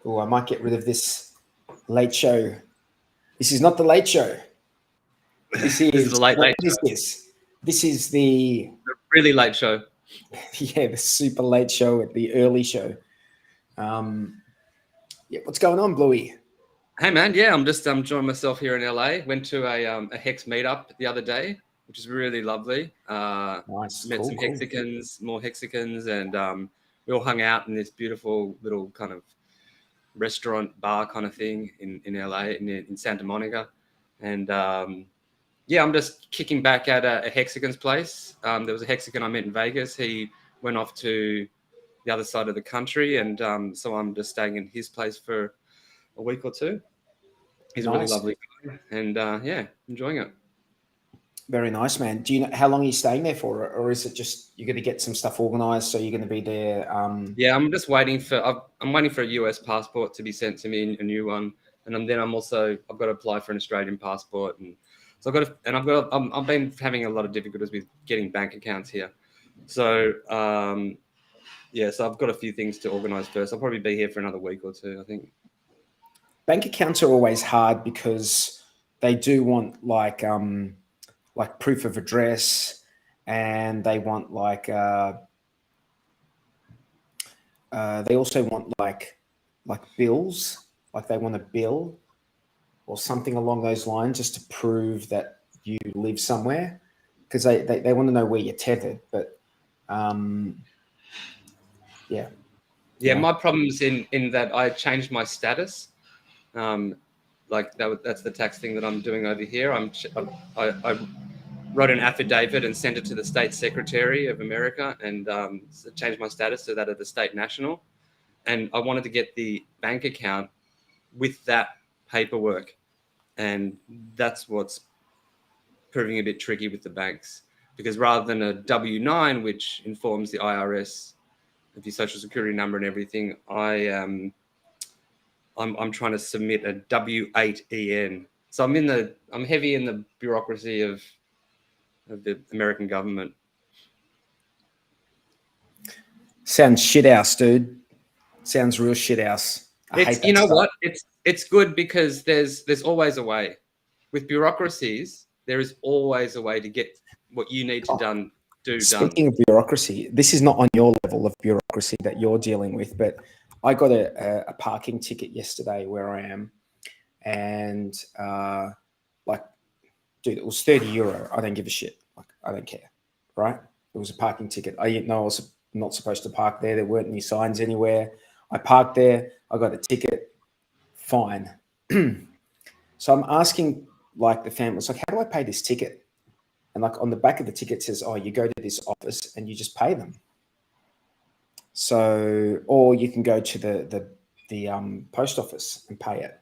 Oh, I might get rid of this late show. This is not the late show. This is the late what show. Is this? This is the really late show. Yeah, the super late show at the early show. Yeah, what's going on, Bluey? Hey man, yeah, I'm enjoying myself here in LA. Went to a Hex meetup the other day, which is really lovely. Nice, Met some Hexicans, more Hexicans, and we all hung out in this beautiful little kind of restaurant bar kind of thing in LA in Santa Monica, and yeah, I'm just kicking back at a Hexican's place. There was a Hexican I met in Vegas. He went off to the other side of the country, and so I'm just staying in his place for a week or two. He's a really lovely guy, and yeah, enjoying it. Very nice, man. Do you know how long are you staying there for, or is it just you're going to get some stuff organized, so you're going to be there? Yeah, I'm just waiting for I'm waiting for a US passport to be sent to me, a new one, and then I've got to apply for an Australian passport, and so I've been having a lot of difficulties with getting bank accounts here, so yeah, so I've got a few things to organize first. I'll probably be here for another week or two, I think. Bank accounts are always hard because they do want like proof of address, and they want they also want like bills, like they want a bill or something along those lines just to prove that you live somewhere, because they want to know where you're tethered. But yeah. Yeah, my problem's in that I changed my status. Like that's the tax thing that I'm doing over here. I wrote an affidavit and sent it to the State Secretary of America, and changed my status to that of the state national. And I wanted to get the bank account with that paperwork, and that's what's proving a bit tricky with the banks, because rather than a W-9, which informs the IRS of your social security number and everything, I'm trying to submit a W-8 EN. So I'm heavy in the bureaucracy of the American government. Sounds shit house, dude. Sounds real shit house. You know what? It's good because there's always a way. With bureaucracies, there is always a way to get what you need to do. Speaking of bureaucracy, this is not on your level of bureaucracy that you're dealing with, but I got a parking ticket yesterday where I am, and like, dude, it was €30. I don't give a shit. Like, I don't care, right? It was a parking ticket. I didn't know I was not supposed to park there. There weren't any signs anywhere. I parked there. I got a ticket. Fine. So I'm asking like the family, it's like, how do I pay this ticket? And like on the back of the ticket says, oh, you go to this office and you just pay them. So, or you can go to the post office and pay it.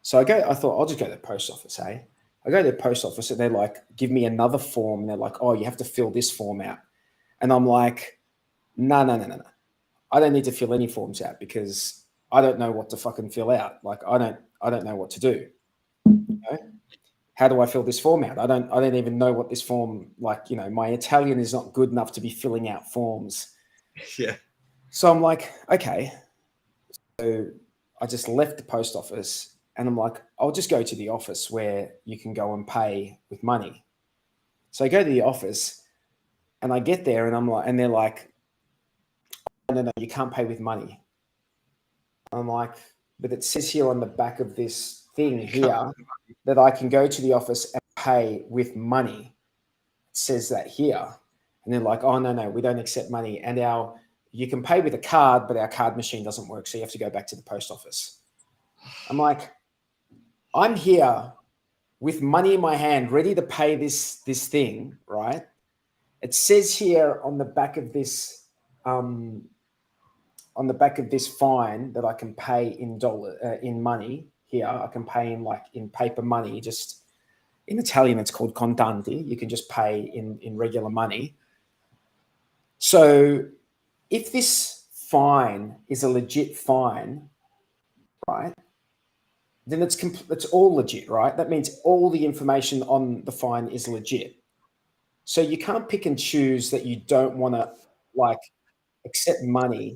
So I thought I'll just go to the post office, hey? I go to the post office and they're like, give me another form. And they're like, oh, you have to fill this form out. And I'm like, no. I don't need to fill any forms out because I don't know what to fucking fill out. Like, I don't know what to do. You know? How do I fill this form out? I don't even know what this form, like, you know, my Italian is not good enough to be filling out forms. Yeah. So I'm like, okay. So I just left the post office and I'm like, I'll just go to the office where you can go and pay with money. So I go to the office and I get there and I'm like, and they're like, no, you can't pay with money. I'm like, but it says here on the back of this thing here that I can go to the office and pay with money. It says that here. And they're like, oh, no, we don't accept money. And you can pay with a card, but our card machine doesn't work. So you have to go back to the post office. I'm like, I'm here with money in my hand, ready to pay this thing, right? It says here on the back of this, fine that I can pay in money here. I can pay in paper money. Just in Italian, it's called contanti. You can just pay in regular money. So if this fine is a legit fine, right, then it's all legit, right? That means all the information on the fine is legit. So you can't pick and choose that you don't want to like accept money.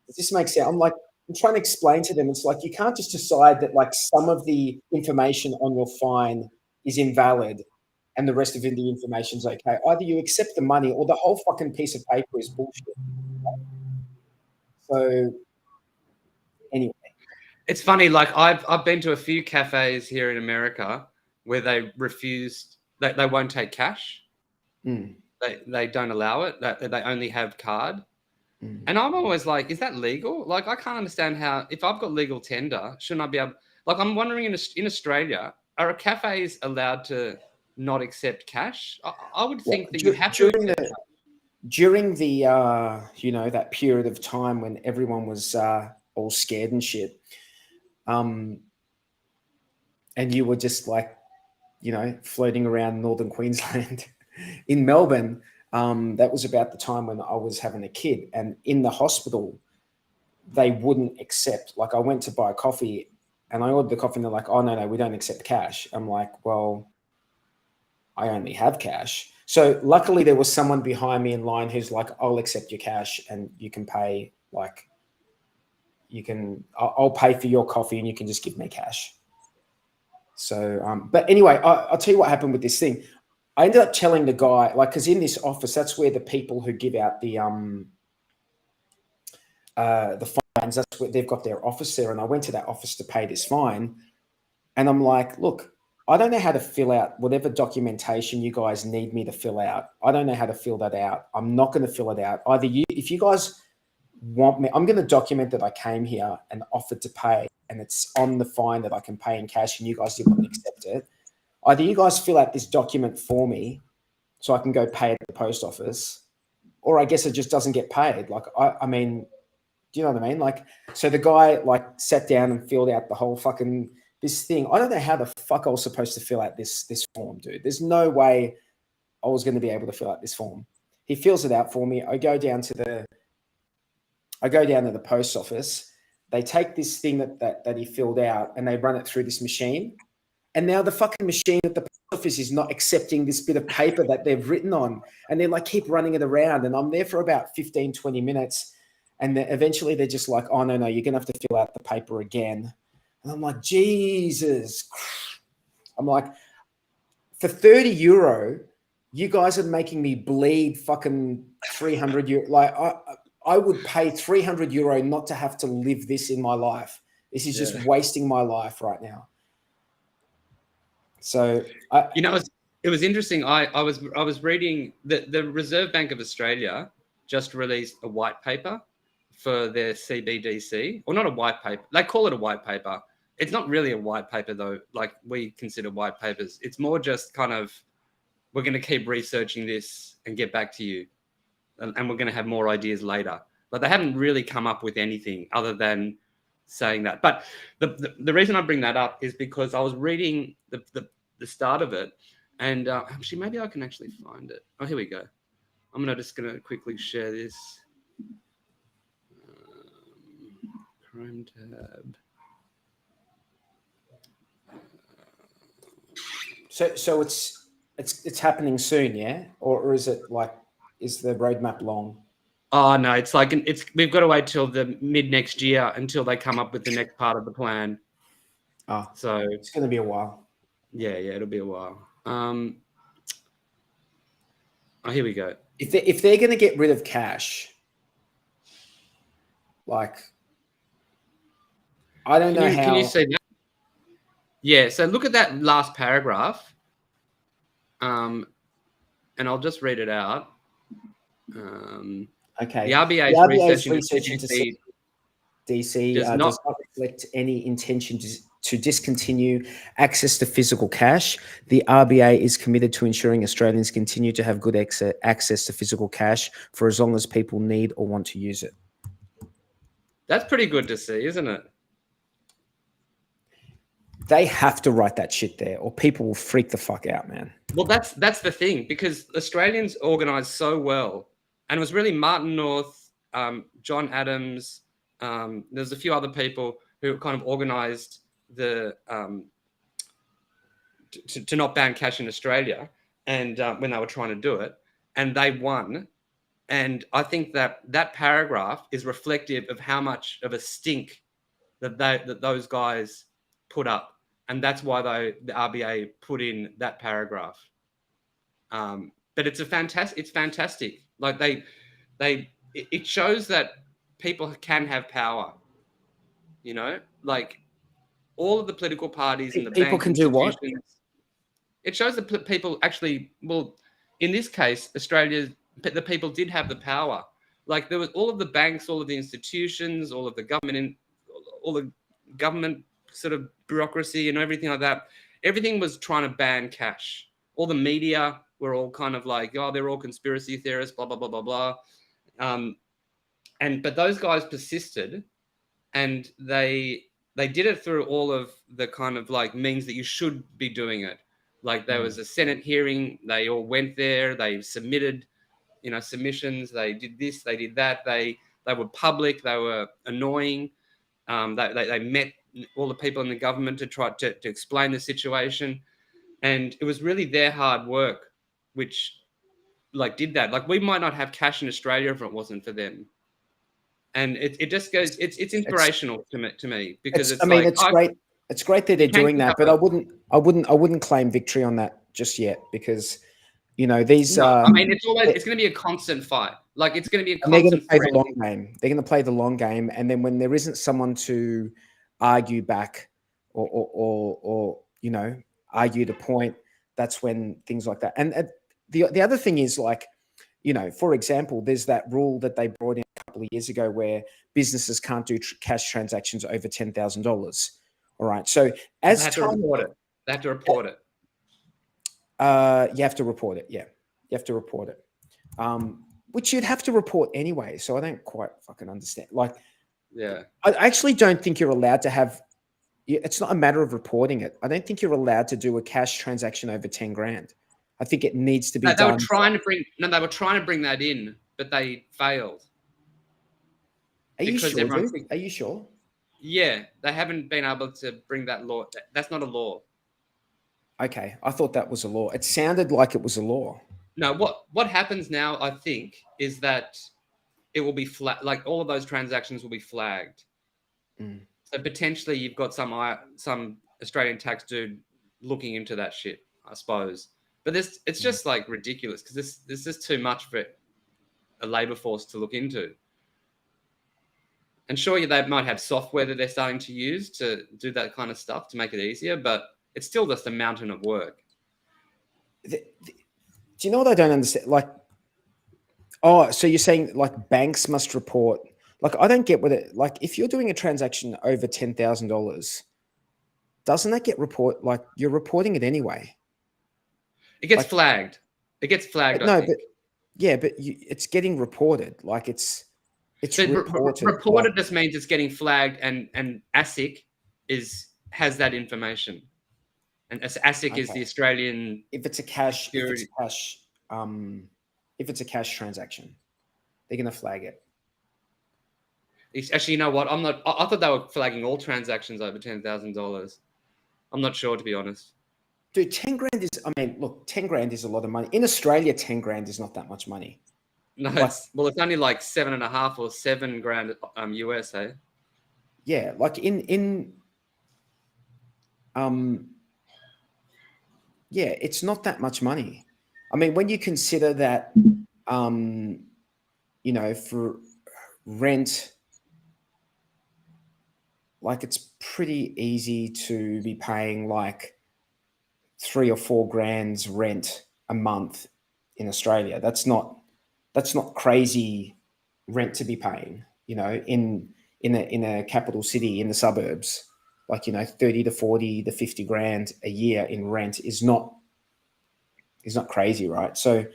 Does this make sense? I'm like, I'm trying to explain to them, it's like, you can't just decide that like some of the information on your fine is invalid and the rest of the information's okay. Either you accept the money or the whole fucking piece of paper is bullshit. So anyway. It's funny, like I've been to a few cafes here in America where they refused, they won't take cash. They don't allow it. They only have card. And I'm always like, is that legal? Like, I can't understand how, if I've got legal tender, shouldn't I be able, like, I'm wondering in Australia, are cafes allowed to not accept cash? I would think that you have to accept cash. During the, you know, that period of time when everyone was all scared and shit, and you were just like, you know, floating around northern Queensland in Melbourne, that was about the time when I was having a kid. And in the hospital, they wouldn't accept, like, I went to buy coffee and I ordered the coffee and they're like, oh, no, we don't accept cash. I'm like, well, I only have cash. So luckily there was someone behind me in line who's like, I'll accept your cash and you can pay, like, I'll pay for your coffee and you can just give me cash. So, but anyway, I'll tell you what happened with this thing. I ended up telling the guy, like, because in this office, that's where the people who give out the fines, that's where they've got their office there. And I went to that office to pay this fine. And I'm like, look, I don't know how to fill out whatever documentation you guys need me to fill out. I don't know how to fill that out. I'm not going to fill it out. Either if you guys want me, I'm going to document that I came here and offered to pay, and it's on the fine that I can pay in cash, and you guys didn't accept it. Either you guys fill out this document for me so I can go pay at the post office, or I guess it just doesn't get paid. Like, I mean, do you know what I mean? like, so the guy like sat down and filled out the whole fucking this thing. I don't know how the fuck I was supposed to fill out this form, dude. There's no way I was going to be able to fill out this form. He fills it out for me. I go down to the post office. They take this thing that he filled out and they run it through this machine. And now the fucking machine at the post office is not accepting this bit of paper that they've written on. And they like keep running it around. And I'm there for about 15, 20 minutes. And eventually they're just like, oh, no, you're going to have to fill out the paper again. And I'm like, Jesus. I'm like, for 30 euro, you guys are making me bleed fucking 300 euro. Like, I would pay 300 euro not to have to live this in my life. This is just wasting my life right now. So, you know, it was interesting. I was reading that the Reserve Bank of Australia just released a white paper for their CBDC, or not a white paper. They call it a white paper. It's not really a white paper though, like we consider white papers. It's more just kind of, we're going to keep researching this and get back to you. And we're going to have more ideas later. But they haven't really come up with anything other than saying that. But the reason I bring that up is because I was reading the start of it, and actually maybe I can actually find it. Oh, here we go. I'm just going to quickly share this. Chrome tab. So it's happening soon, yeah? Or is it like, is the roadmap long? Oh no, it's like we've got to wait till the mid next year until they come up with the next part of the plan. Oh, so it's going to be a while. Yeah, it'll be a while. Oh, here we go. If they're going to get rid of cash, like, I don't know how. Can you see that? Yeah. So look at that last paragraph. And I'll just read it out. Okay. The RBA's research into DC does not reflect any intention to discontinue access to physical cash. The RBA is committed to ensuring Australians continue to have good access to physical cash for as long as people need or want to use it. That's pretty good to see, isn't it? They have to write that shit there or people will freak the fuck out, man. Well, that's the thing, because Australians organise so well. And it was really Martin North, John Adams, there's a few other people who kind of organised the to not ban cash in Australia, and when they were trying to do it, and they won. And I think that paragraph is reflective of how much of a stink that those guys put up, and that's why the RBA put in that paragraph. But it's fantastic. Like it shows that people can have power. You know, like all of the political parties and the People bank can do what? institutions. It shows that people actually, well, in this case, the people did have the power. Like there was all of the banks, all of the institutions, all of the government sort of bureaucracy and everything like that. Everything was trying to ban cash. All the media were all kind of like, oh, they're all conspiracy theorists, blah, blah, blah, blah, blah. But those guys persisted, and they did it through all of the kind of like means that you should be doing it. Like there was a Senate hearing, they all went there, they submitted, submissions, they did this, they did that, they were public, they were annoying. They met all the people in the government to try to explain the situation, and it was really their hard work which like did that. Like we might not have cash in Australia if it wasn't for them. And it just goes, it's inspirational to me because it's great. It's great that they're doing that, but I wouldn't claim victory on that just yet, because these. No, I mean, it's going to be a constant fight. Like it's going to be a constant. They're going to play the long game. They're going to play the long game, and then when there isn't someone to argue back or argue the point, that's when things like that. And the other thing is, like, for example, there's that rule that they brought in a couple of years ago where businesses can't do cash transactions over $10,000. All right. So as they have to report it. They have to report it. You have to report it. Yeah, you have to report it. Which you'd have to report anyway. So I don't quite fucking understand. Like, yeah, I actually don't think you're allowed to have. It's not a matter of reporting it. I don't think you're allowed to do a cash transaction over 10 grand. I think it needs to be done. They were trying to bring that in, but they failed. Are you sure? Are you sure? Yeah, they haven't been able to bring that law. That's not a law. Okay, I thought that was a law. It sounded like it was a law. No, what happens now, I think, is that it will be flat. Like all of those transactions will be flagged. So potentially you've got some Australian tax dude looking into that shit, I suppose. But it's just like ridiculous because this is too much for a labor force to look into. And sure, they might have software that they're starting to use to do that kind of stuff to make it easier, but it's still just a mountain of work. Do you know what I don't understand? Like, so you're saying like banks must report? Like, I don't get what it. Like, if you're doing a transaction over $10,000, doesn't that get report? Like, you're reporting it anyway. It gets flagged. It gets flagged. No, but it's getting reported. Like it's reported. Reported just means it's getting flagged, and ASIC has that information. And ASIC is the Australian. If it's a cash transaction, they're going to flag it. Actually, you know what? I thought they were flagging all transactions over $10,000. I'm not sure, to be honest. Dude, 10 grand is. I mean, look, 10 grand is a lot of money in Australia. 10 grand is not that much money. No, it's only like 7.5 or 7 grand US, eh? Yeah, like yeah, it's not that much money. I mean, when you consider that, for rent, like it's pretty easy to be paying like 3 or 4 grand's rent a month in Australia. That's not crazy rent to be paying, in a capital city, in the suburbs. Like, 30 to 40 to 50 grand a year in rent is not crazy, right? So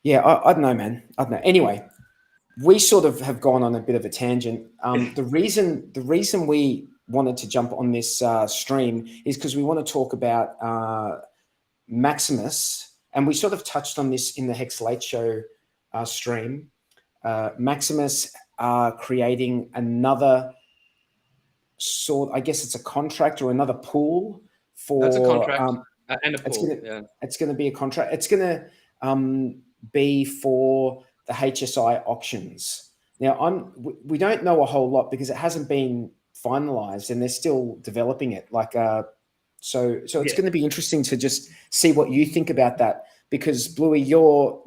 yeah, I don't know, man. I don't know. Anyway, we sort of have gone on a bit of a tangent. The reason we wanted to jump on this stream is because we want to talk about Maximus, and we sort of touched on this in the Hex Late Show stream. Maximus are creating another sort, I guess it's a contract or another pool for. That's a contract and a pool. It's going to be a contract. It's going to be for the HSI auctions. Now, we don't know a whole lot because it hasn't been finalized and they're still developing it. So it's going to be interesting to just see what you think about that, because Bluey, you're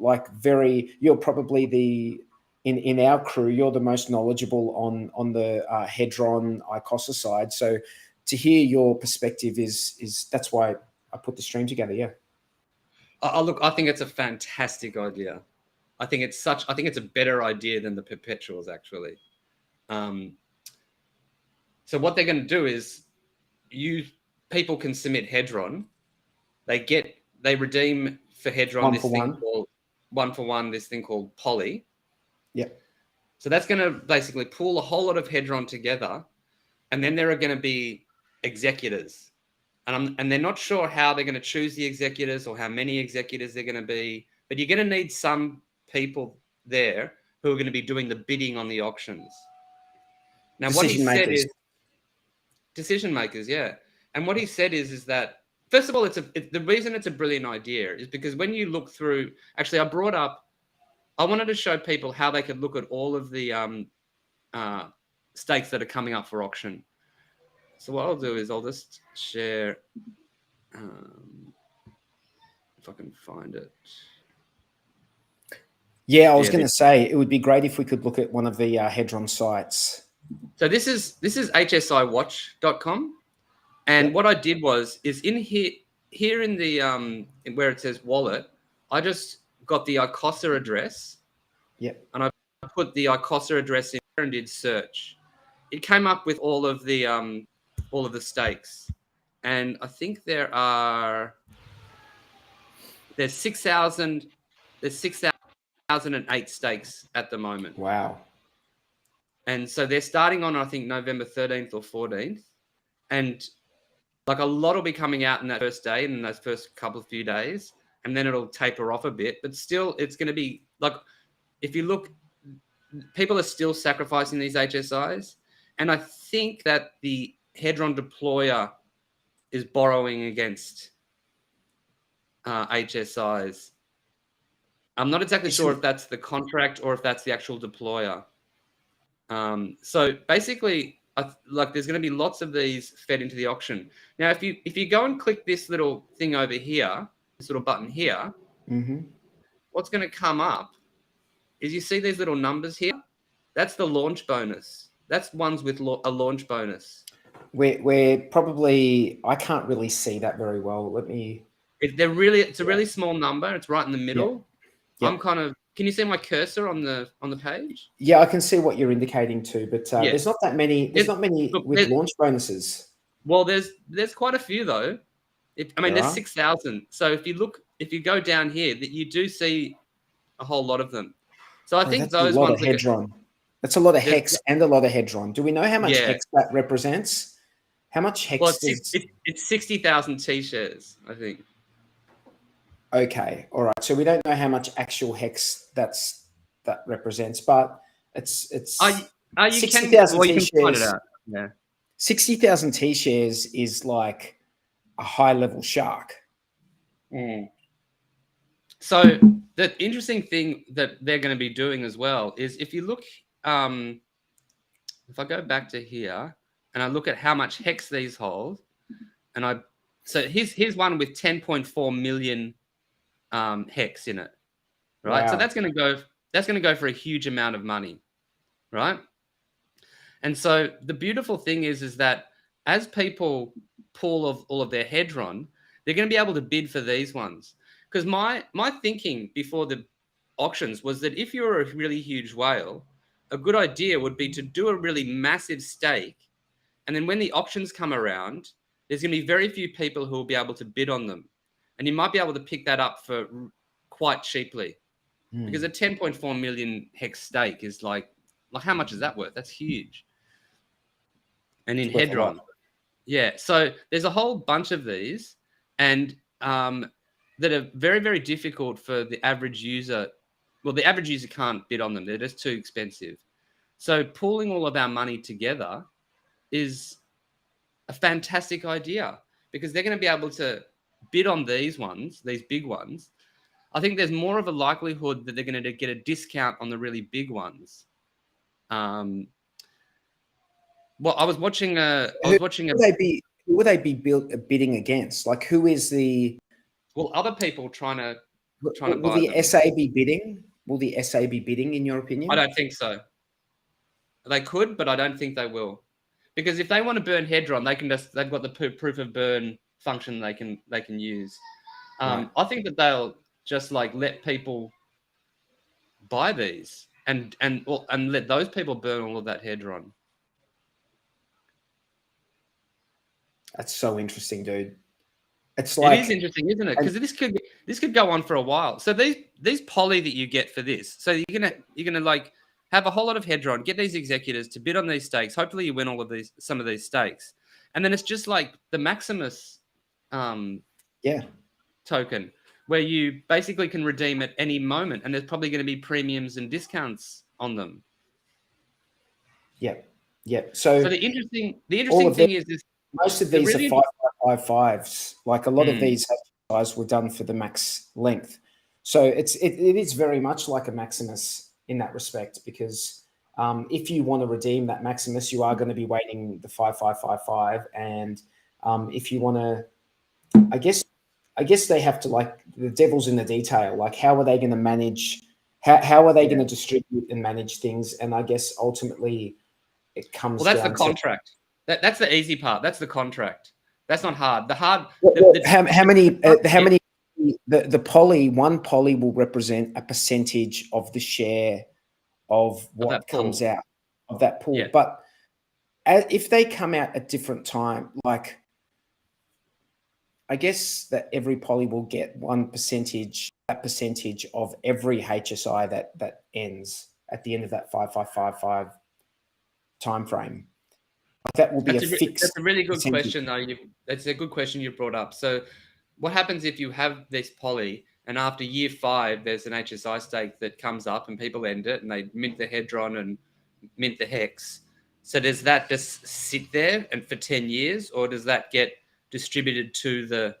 probably in our crew, you're the most knowledgeable on the Hedron ICOSA side. So to hear your perspective is that's why I put the stream together. Yeah. Look, I think it's a fantastic idea. I think it's a better idea than the perpetuals, actually. So what they're going to do is people can submit Hedron. They redeem for Hedron called 1-for-1, this thing called Poly. Yep. So that's going to basically pull a whole lot of Hedron together. And then there are going to be executors. And they're not sure how they're going to choose the executors or how many executors they're going to be. But you're going to need some people there who are going to be doing the bidding on the auctions. Now, what he said is decision makers, yeah. And what he said is that, first of all, the reason it's a brilliant idea is because when you look through, actually, I wanted to show people how they could look at all of the stakes that are coming up for auction. So what I'll do is I'll just share, if I can find it. Yeah, I was going to say it would be great if we could look at one of the Hedron sites. So this is hsiwatch.com, and what I did is in here in the where it says wallet, I just got the ICOSA address. Yep. And I put the ICOSA address in and did search. It came up with all of the stakes, and I think there's 6,008 stakes at the moment. Wow. And so they're starting on, I think, November 13th or 14th. And like a lot will be coming out in that first day and in those first few days. And then it'll taper off a bit. But still, it's going to be like, if you look, people are still sacrificing these HSIs. And I think that the Hedron deployer is borrowing against HSIs. I'm not exactly sure if that's the contract or if that's the actual deployer. So basically, there's going to be lots of these fed into the auction. Now, if you go and click this little thing over here, this little button here, what's going to come up is you see these little numbers here. That's the launch bonus. That's ones with a launch bonus. We're probably, I can't really see that very well. Let me. It's a really small number. It's right in the middle. Yeah. Can you see my cursor on the page? Yeah, I can see what you're indicating to, but there's not that many. There's not many with launch bonuses. Well, there's quite a few though. There's 6,000. So if you go down here, that you do see a whole lot of them. So I think those ones. That's a lot of Hedron. That's a lot of hex and a lot of Hedron. Do we know how much hex that represents? How much hex? Well, it's 60,000 T shares, I think. Okay, all right. So we don't know how much actual hex that represents, but it's 60,000 T shares. Find it out. Yeah, 60,000 T shares is like a high level shark. So the interesting thing that they're going to be doing as well is if you look, if I go back to here and I look at how much hex these hold, and so here's one with 10.4 million hex in it, right? Wow. So that's going to go for a huge amount of money, right? And so the beautiful thing is that as people pull of all of their Hedron, they're going to be able to bid for these ones. Because my thinking before the auctions was that if you're a really huge whale, a good idea would be to do a really massive stake, and then when the auctions come around, there's going to be very few people who will be able to bid on them. And you might be able to pick that up for quite cheaply, because a 10.4 million hex stake is like how much is that worth? That's huge. And in Hedron, so there's a whole bunch of these, and that are very, very difficult for the average user. Well, the average user can't bid on them; they're just too expensive. So pooling all of our money together is a fantastic idea, because they're going to be able to bid on these ones, these big ones. I think there's more of a likelihood that they're going to get a discount on the really big ones Well, I was watching Who would they be bidding against? Like, who is the? Well, other people trying to Will buy the them. SA be bidding? Will the SA be bidding, in your opinion? I don't think so. They could, but I don't think they will, because if they want to burn Hedron, they've got the proof of burn function they can use. Right. I think that they'll just like let people buy these and let those people burn all of that Hedron. That's so interesting, dude. It's like, it is interesting, isn't it? Because this could go on for a while. So these poly that you get for this, so you're gonna like have a whole lot of Hedron, get these executors to bid on these stakes. Hopefully you win some of these stakes, and then it's just like the Maximus, token, where you basically can redeem at any moment, and there's probably going to be premiums and discounts on them. Yeah. So the interesting thing is most of these are 555s. Like, a lot of these guys were done for the max length. So it is very much like a Maximus in that respect, because if you want to redeem that Maximus, you are going to be waiting the 5555, and if you want to, I guess they have to, like, the devil's in the detail. Like, how are they going to manage? How are they going to distribute and manage things? And I guess ultimately it comes. Well, that's the contract. That's the easy part. That's the contract. That's not hard. The hard. How many? The poly, one poly will represent a percentage of the share of what comes out of that pool. Yeah. But if they come out at different time, like, I guess that every poly will get that percentage of every HSI that ends at the end of that 5555 time frame. That will be a fixed. That's a really good percentage. question, though. That's a good question you brought up. So, what happens if you have this poly, and after year 5, there's an HSI stake that comes up, and people end it, and they mint the Hedron and mint the Hex? So, does that just sit there and for 10 years, or does that get distributed to the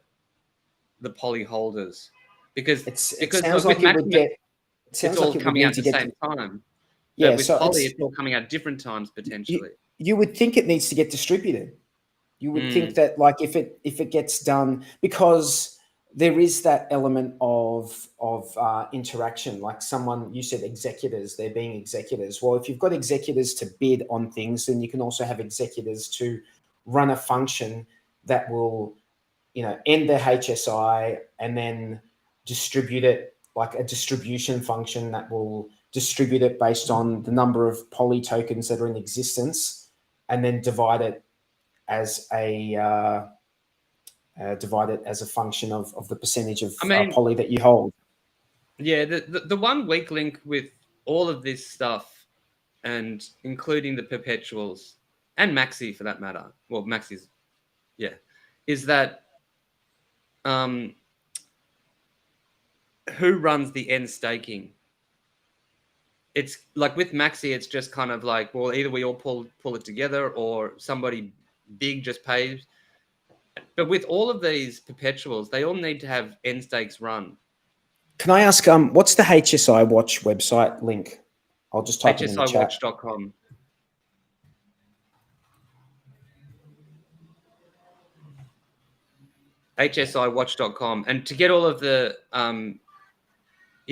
poly holders? Because it sounds like it would get. It's all coming out at the same time. Yeah, but with poly, it's all coming out different times potentially. You would think it needs to get distributed. You would think that, like, if it gets done, because there is that element of interaction. Like, you said executors, they're being executors. Well, if you've got executors to bid on things, then you can also have executors to run a function that will, end the HSI and then distribute it, like a distribution function that will distribute it based on the number of poly tokens that are in existence, and then divide it as a function of the percentage of poly that you hold. Yeah, the 1 weak link with all of this stuff, and including the perpetuals and Maxi for that matter. Well, Maxi's, is that who runs the end staking? It's like with Maxi, it's just kind of like, well, either we all pull it together, or somebody big just pays. But with all of these perpetuals, they all need to have end stakes run. Can I ask, what's the HSI Watch website link? I'll just type it in the chat. HSIWatch.com. HSIWatch.com. And to get all of the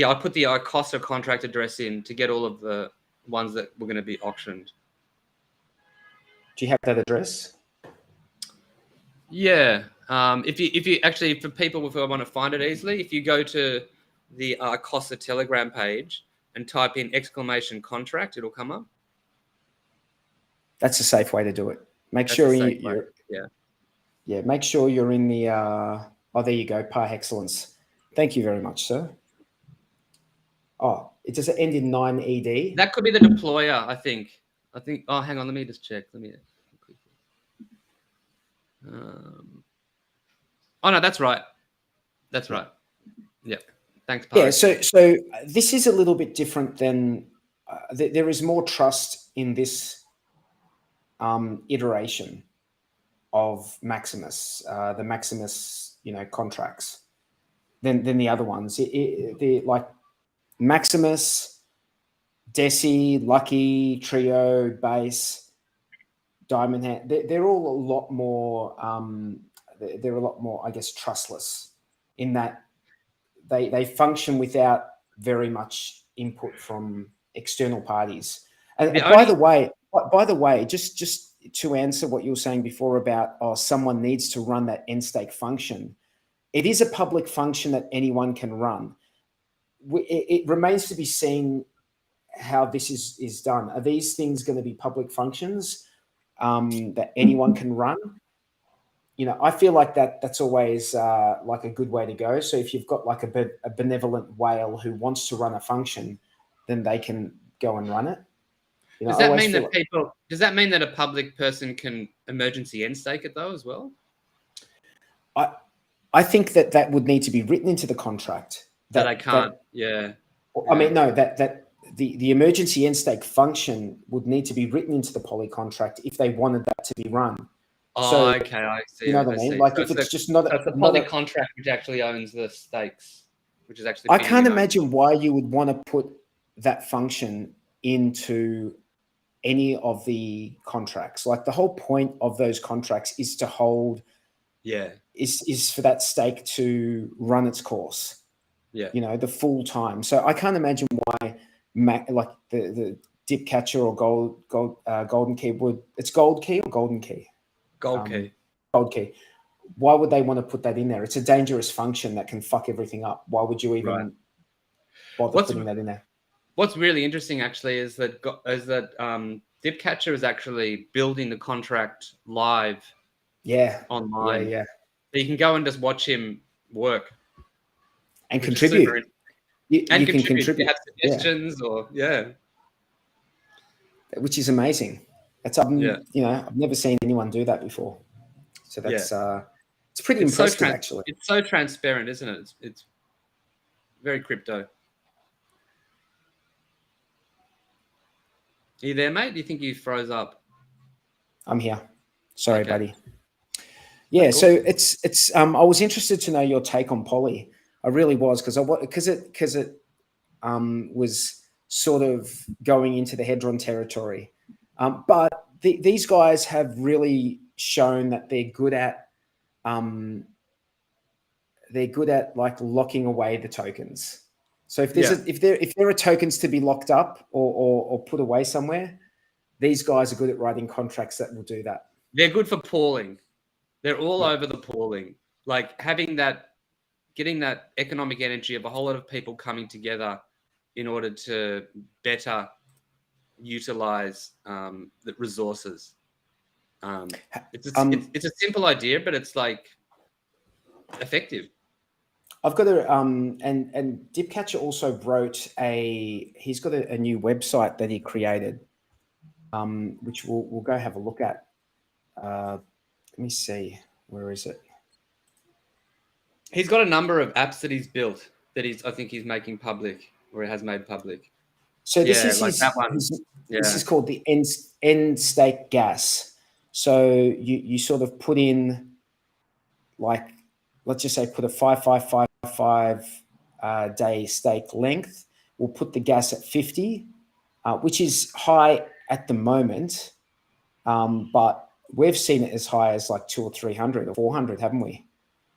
I put the ICOSA contract address in to get all of the ones that were going to be auctioned. Do you have that address? Yeah. If you actually, for people who want to find it easily, if you go to the ICOSA Telegram page and type in !contract, it'll come up. That's a safe way to do it. Make sure you're make sure you're in the there you go, par excellence. Thank you very much, sir. Oh, it does end in 9 ED. That could be the deployer, I think. Oh, hang on, let me just check. Oh no, that's right. That's right. Yeah. Thanks, Par. Yeah, so this is a little bit different than there is more trust in this iteration of Maximus, the Maximus, contracts than the other ones. They're like Maximus, Desi, Lucky, Trio, Base, Diamond Hand, they're all a lot more, they're a lot more, I guess, trustless in that they function without very much input from external parties. And by the way, just to answer what you were saying before about, oh, someone needs to run that end stake function. It is a public function that anyone can run. It remains to be seen how this is done. Are these things going to be public functions that anyone can run? You know, I feel like that's always like a good way to go. So if you've got like a benevolent whale who wants to run a function, then they can go and run it. You know, does that mean that people? Does that mean that a public person can emergency end stake it though as well? I think that would need to be written into the contract. That I can't. Yeah. I mean, no, that the emergency end stake function would need to be written into the poly contract if they wanted that to be run. Oh, so, okay, I see. You know what I mean? Like, so if it's just not a poly contract which actually owns the stakes, which is actually. I can't imagine why you would want to put that function into any of the contracts. Like, the whole point of those contracts is to hold. Yeah. Is for that stake to run its course. Yeah. You know, the full time. So I can't imagine why, like the dip catcher or golden key would. It's gold key or golden key. Gold key. Gold key. Why would they want to put that in there? It's a dangerous function that can fuck everything up. Why would you even bother putting that in there? What's really interesting actually is that dip catcher is actually building the contract live. Yeah. Online. Yeah. So you can go and just watch him work and contribute. You can contribute. You have suggestions or which is amazing. That's you know, I've never seen anyone do that before. So that's it's pretty impressive actually. It's so transparent, isn't it? It's very crypto. Are you there, mate? Do you think you froze up? I'm here. Sorry, buddy. Yeah, so it's I was interested to know your take on poly. I really was because it was sort of going into the Hedron territory. But these guys have really shown that they're good at like locking away the tokens. So if there's if there are tokens to be locked up or put away somewhere, these guys are good at writing contracts that will do that. They're good for pooling. They're all over the pooling, like getting that economic energy of a whole lot of people coming together in order to better utilize the resources. It's a simple idea, but it's like effective. I've got a and Dipcatcher also wrote he's got a new website that he created, which we'll go have a look at. Let me see, where is it? He's got a number of apps that he's built that I think he's making public, or he has made public. So this is like that one. This is called the end stake gas. So you sort of put in, like, let's just say put a 5555 day stake length. We'll put the gas at 50, which is high at the moment, but we've seen it as high as like 200 or 300 or 400, haven't we?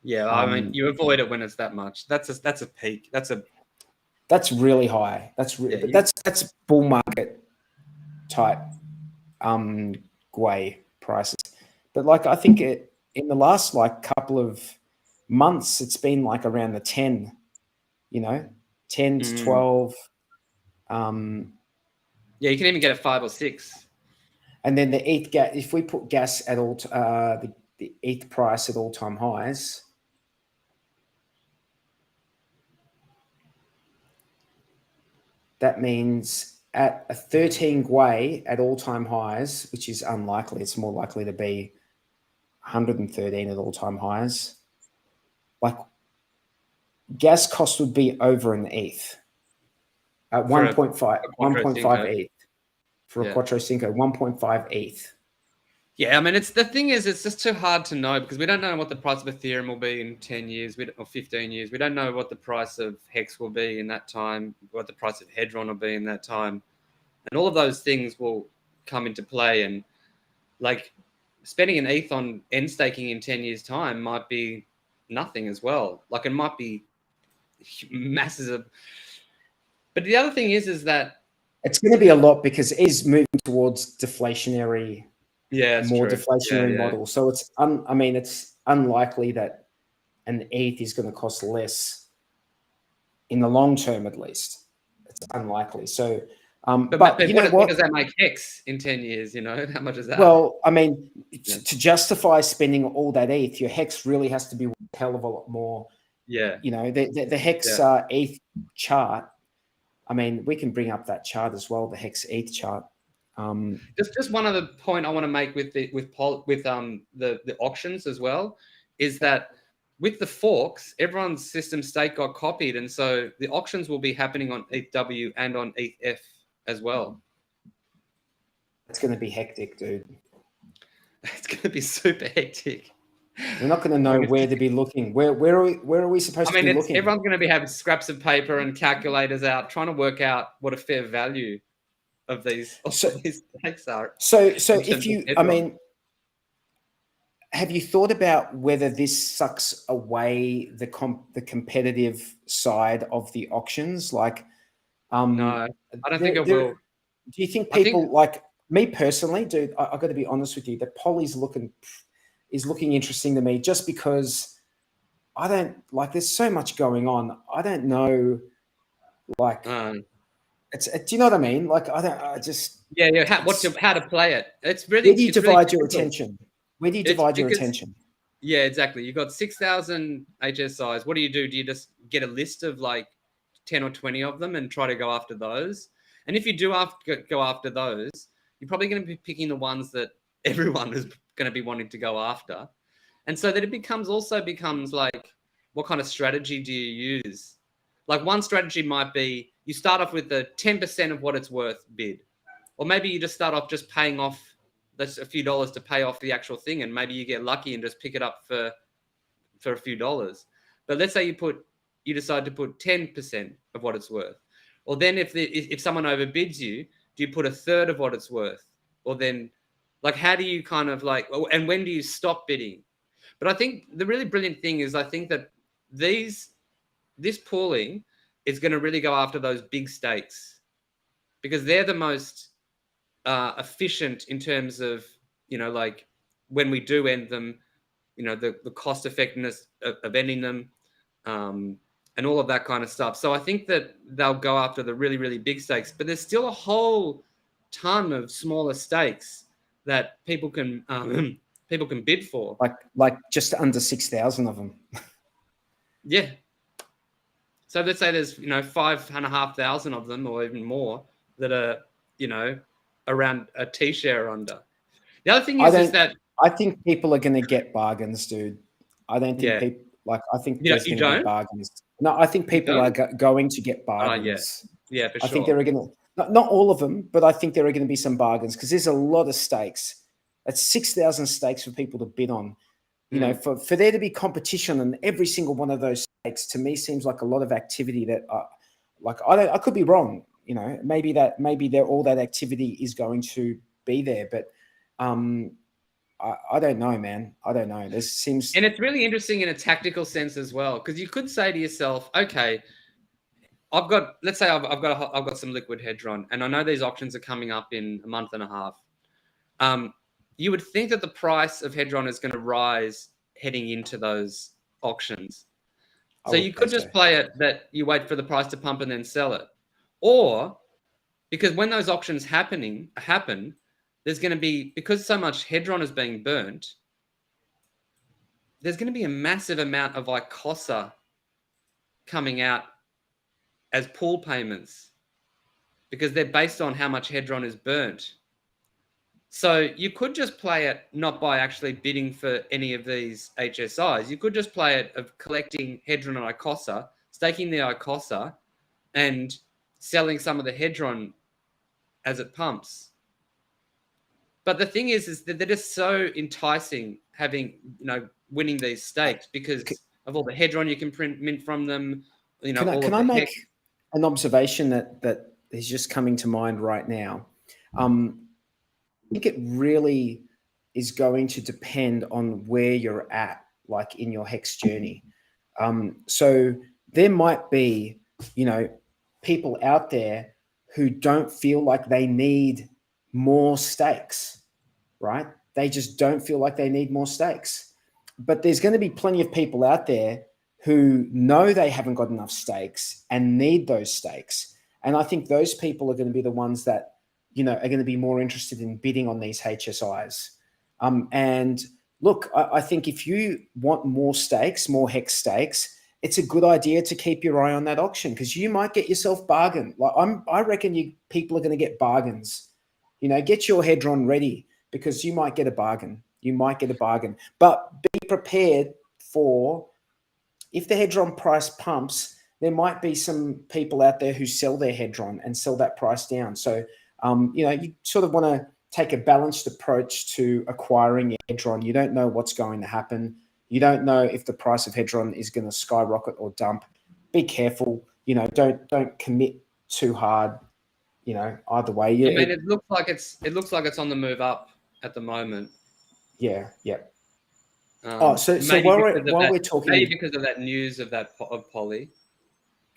Yeah, I mean, you avoid it when it's that much. That's a peak. That's really high. That's that's bull market type Gwei prices. But like, I think in the last like couple of months, it's been like around the 10, 10 to 12. Yeah, you can even get a 5 or 6. And then the ETH gas, if we put gas at all, the ETH price at all-time highs, that means at a 13 Gwei at all-time highs, which is unlikely, it's more likely to be 113 at all-time highs. Like, gas cost would be over an ETH at 1.5 ETH. For a Quattro Cinco, 1.5 ETH. Yeah, I mean, the thing is, it's just too hard to know because we don't know what the price of Ethereum will be in 10 years or 15 years. We don't know what the price of Hex will be in that time, what the price of Hedron will be in that time. and all of those things will come into play. And like spending an ETH on end staking in 10 years time might be nothing as well. Like it might be masses of, but the other thing is that it's going to be a lot because it is moving towards deflationary, more true. deflationary model. So it's, I mean, it's unlikely that an ETH is going to cost less in the long term, at least. It's unlikely. So, but you know what does that make Hex in 10 years? You know, how much is that? Well, I mean, to justify spending all that ETH, your Hex really has to be a hell of a lot more. Yeah. You know, the Hex ETH chart. I mean, we can bring up that chart as well, the Hex ETH chart. Just one other point I want to make with the auctions as well is that with the forks, everyone's system state got copied, and so the auctions will be happening on ETHW and on ETHF as well. It's going to be hectic, dude. It's going to be super hectic. We're not going to know where to be looking. Where are we supposed to be looking? Everyone's going to be having scraps of paper and calculators out, trying to work out what a fair value of these stakes are. So if you, I mean, have you thought about whether this sucks away the competitive side of the auctions? Like, no, I don't think it will. Do you think people like me personally, dude? I've got to be honest with you. The poly's looking interesting to me, just because I don't like. There's so much going on. I don't know, like. Do you know what I mean? Like, I just how to play it. It's really. Where do you divide your attention? Where do you divide your attention? Yeah, exactly. You've got 6,000 HSIs. What do? Do you just get a list of like 10 or 20 of them and try to go after those? And if you do go after those, you're probably going to be picking the ones that everyone is going to be wanting to go after. And so that it becomes like, what kind of strategy do you use? Like one strategy might be you start off with the 10% of what it's worth bid. Or maybe you just start off just paying off that's a few dollars to pay off the actual thing, and maybe you get lucky and just pick it up for a few dollars. But let's say you decide to put 10% of what it's worth. Or then if someone overbids you, do you put a third of what it's worth? Or then like how do you kind of like, and when do you stop bidding? But I think the really brilliant thing is I think that this pooling is going to really go after those big stakes because they're the most efficient in terms of, you know, like when we do end them, you know, the cost effectiveness of ending them and all of that kind of stuff. So I think that they'll go after the really, really big stakes, but there's still a whole ton of smaller stakes that people can bid for. Like just under 6,000 of them. Yeah. So let's say there's, you know, 5,500 of them or even more that are, you know, around a T-share under. The other thing is that I think people are going to get bargains, dude. I don't think people I think there's going to be bargains. No, I think people are going to get bargains. Yeah, for sure. I think there are going to, not all of them, but I think there are going to be some bargains because there's a lot of stakes. That's 6,000 stakes for people to bid on. You know, for there to be competition on every single one of those stakes, to me seems like a lot of activity that, I could be wrong. You know, maybe all that activity is going to be there, but I don't know, man. I don't know. And it's really interesting in a tactical sense as well, because you could say to yourself, okay, let's say I've got some liquid Hedron, and I know these auctions are coming up in a month and a half. You would think that the price of Hedron is going to rise heading into those auctions. So you could just play it that you wait for the price to pump and then sell it. Or because when those auctions happen, there's going to be, because so much Hedron is being burnt, there's going to be a massive amount of ICOSA coming out as pool payments because they're based on how much Hedron is burnt. So you could just play it not by actually bidding for any of these HSIs. You could just play it of collecting Hedron and ICOSA, staking the ICOSA, and selling some of the Hedron as it pumps. But the thing is that they're just so enticing having, you know, winning these stakes because of all the Hedron you can mint from them. You know, can I make an observation that is just coming to mind right now. I think it really is going to depend on where you're at, like in your hex journey. So there might be, you know, people out there who don't feel like they need more stakes, right? They just don't feel like they need more stakes. But there's going to be plenty of people out there who know they haven't got enough stakes and need those stakes. And I think those people are going to be the ones that, you know, are going to be more interested in bidding on these HSIs. And look, I think if you want more stakes, more hex stakes, it's a good idea to keep your eye on that auction, because you might get yourself bargain. Like I reckon people are going to get bargains. You know, get your hedron ready, because you might get a bargain. You might get a bargain, but be prepared for, if the hedron price pumps, there might be some people out there who sell their hedron and sell that price down. So, you know, you sort of want to take a balanced approach to acquiring your hedron. You don't know what's going to happen. You don't know if the price of hedron is going to skyrocket or dump. Be careful. You know, don't commit too hard. You know, either way. I mean, it looks like it's on the move up at the moment. Yeah. So while we're talking, maybe because of that news of Poly,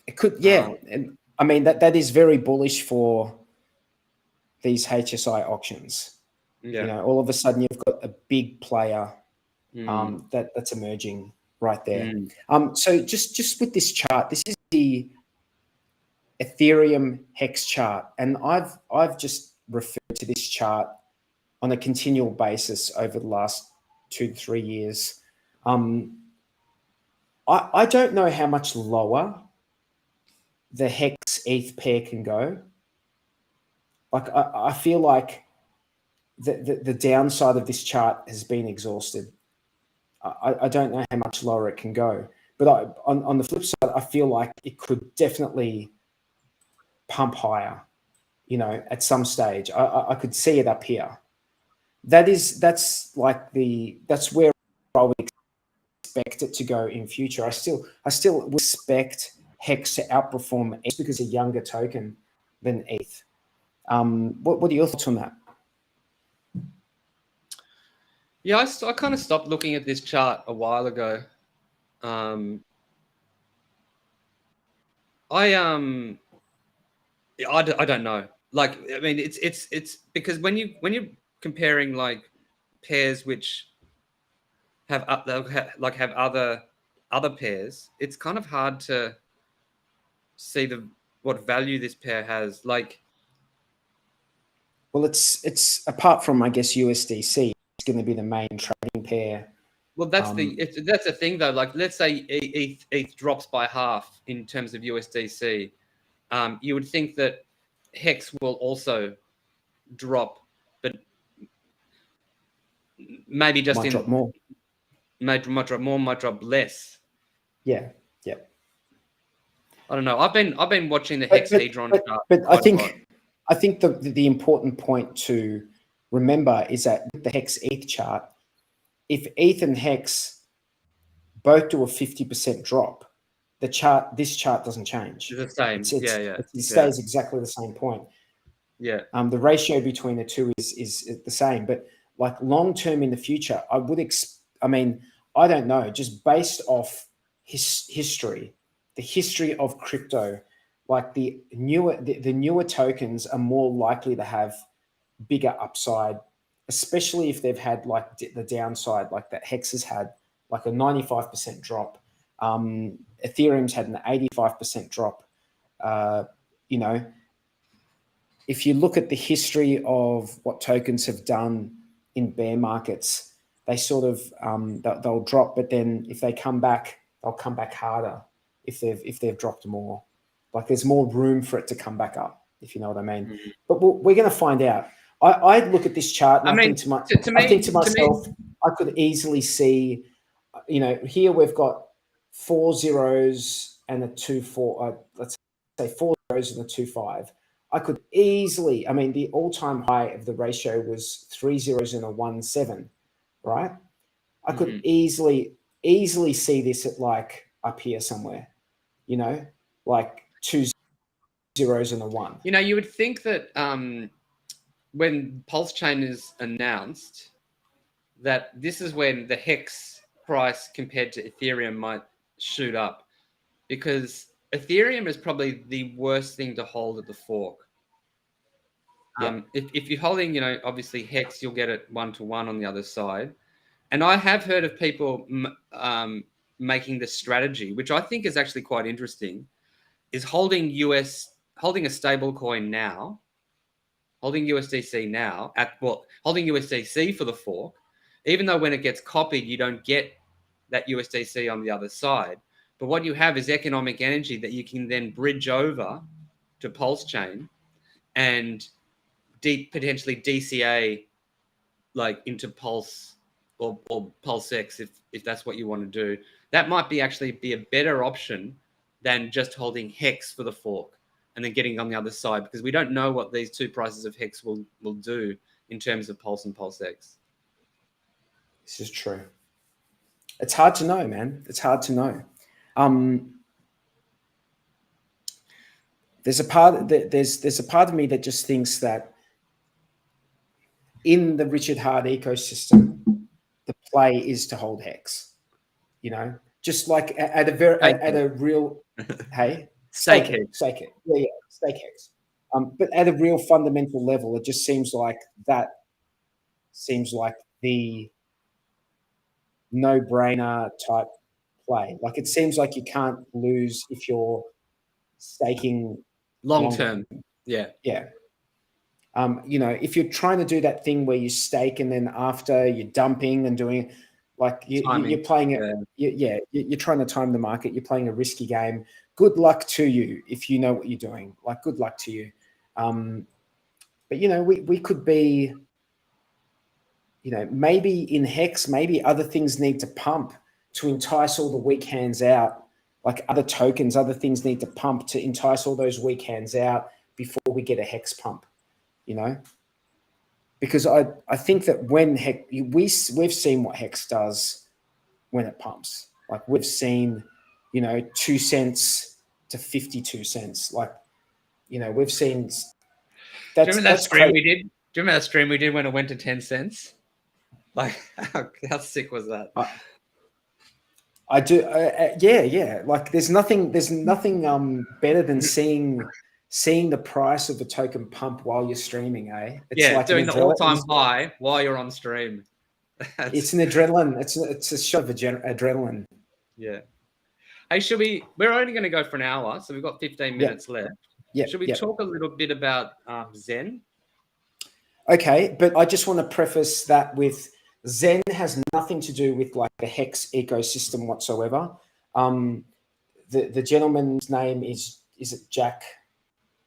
it could, yeah. And I mean that is very bullish for these HSI auctions. Yeah. You know, all of a sudden you've got a big player that's emerging right there. So just with this chart, this is the Ethereum hex chart, and I've just referred to this chart on a continual basis over the last 2 to 3 years. I don't know how much lower the hex ETH pair can go. Like I feel like the downside of this chart has been exhausted. I don't know how much lower it can go, but on the flip side, I feel like it could definitely pump higher. You know, at some stage, I could see it up here. That's where I would expect it to go in future. I still would expect hex to outperform ETH because it's a younger token than ETH. What are your thoughts on that? Yeah, I kind of stopped looking at this chart a while ago. I don't know. Like, I mean, it's because when you're comparing like pairs which have other pairs, it's kind of hard to see what value this pair has. Like, well, it's apart from, I guess, USDC, it's going to be the main trading pair. Well, that's the thing though. Like, let's say ETH drops by half in terms of USDC. You would think that Hex will also drop, but maybe just drop more. Might drop more, might drop less. Yeah. I don't know. I've been watching the Hex Hedron chart. But I think the important point to remember is that with the Hex ETH chart, if ETH and Hex both do a 50% drop, this chart doesn't change. It's the same. It stays exactly the same point. Yeah. The ratio between the two is the same, but like long term in the future, I mean, I don't know, just based off history, the history of crypto, like the newer tokens are more likely to have bigger upside, especially if they've had like the downside, like that Hex has had like a 95% drop. Ethereum's had an 85% drop. You know, if you look at the history of what tokens have done in bear markets, they sort of they'll drop, but then if they come back, they'll come back harder if they've dropped more. Like there's more room for it to come back up, if you know what I mean. Mm-hmm. But we're going to find out. I look at this chart and I think to myself, I could easily see, you know, here we've got 4 zeros and a 2 4. Let's say 4 zeros and a 2 5. I could easily, I mean, the all-time high of the ratio was 3 zeros and a 1 7, right? I could easily see this at like up here somewhere, you know, like 2 zeros and a 1. You know, you would think that when Pulse Chain is announced, that this is when the Hex price compared to Ethereum might shoot up, because Ethereum is probably the worst thing to hold at the fork. Yeah. If you're holding, you know, obviously Hex, you'll get it 1-to-1 on the other side. And I have heard of people making this strategy, which I think is actually quite interesting, is holding a stable coin now, holding USDC now, holding USDC for the fork, even though when it gets copied, you don't get that USDC on the other side. But what you have is economic energy that you can then bridge over to Pulse Chain and potentially DCA like into Pulse or Pulse X if that's what you want to do. That might actually be a better option than just holding Hex for the fork and then getting on the other side, because we don't know what these two prices of Hex will do in terms of Pulse and Pulse X. This is true. It's hard to know, man. It's hard to know. There's a part of me that just thinks that in the Richard Hart ecosystem, the play is to hold Hex. You know, just like at a real hey, stake it. Yeah, stake Hex. But at a real fundamental level, it just seems like the no-brainer type play. Like, it seems like you can't lose if you're staking long term. Yeah. You know, if you're trying to do that thing where you stake and then after you're dumping and doing, like, you're playing it. You're trying to time the market. You're playing a risky game. Good luck to you if you know what you're doing. Like, good luck to you. But you know, we could be, you know, maybe in Hex, maybe other things need to pump to entice all the weak hands out. Like other tokens, other things need to pump to entice all those weak hands out before we get a Hex pump, you know? Because I think that when Hex, we've seen what Hex does when it pumps. Like, we've seen, you know, 2 cents to 52 cents. Like, you know, we've seen. Do you remember that stream we did? Do you remember that stream we did when it went to 10 cents? Like, how sick was that? I do. Yeah. Like, there's nothing better than seeing the price of the token pump while you're streaming, eh? It's like doing the all-time high while you're on stream. It's an adrenaline. It's a shot of adrenaline. Yeah. Hey, we're only going to go for an hour, so we've got 15 minutes left. Should we talk a little bit about Zen? Okay, but I just want to preface that with Zen has nothing to do with like the Hex ecosystem whatsoever. The gentleman's name is it Jack?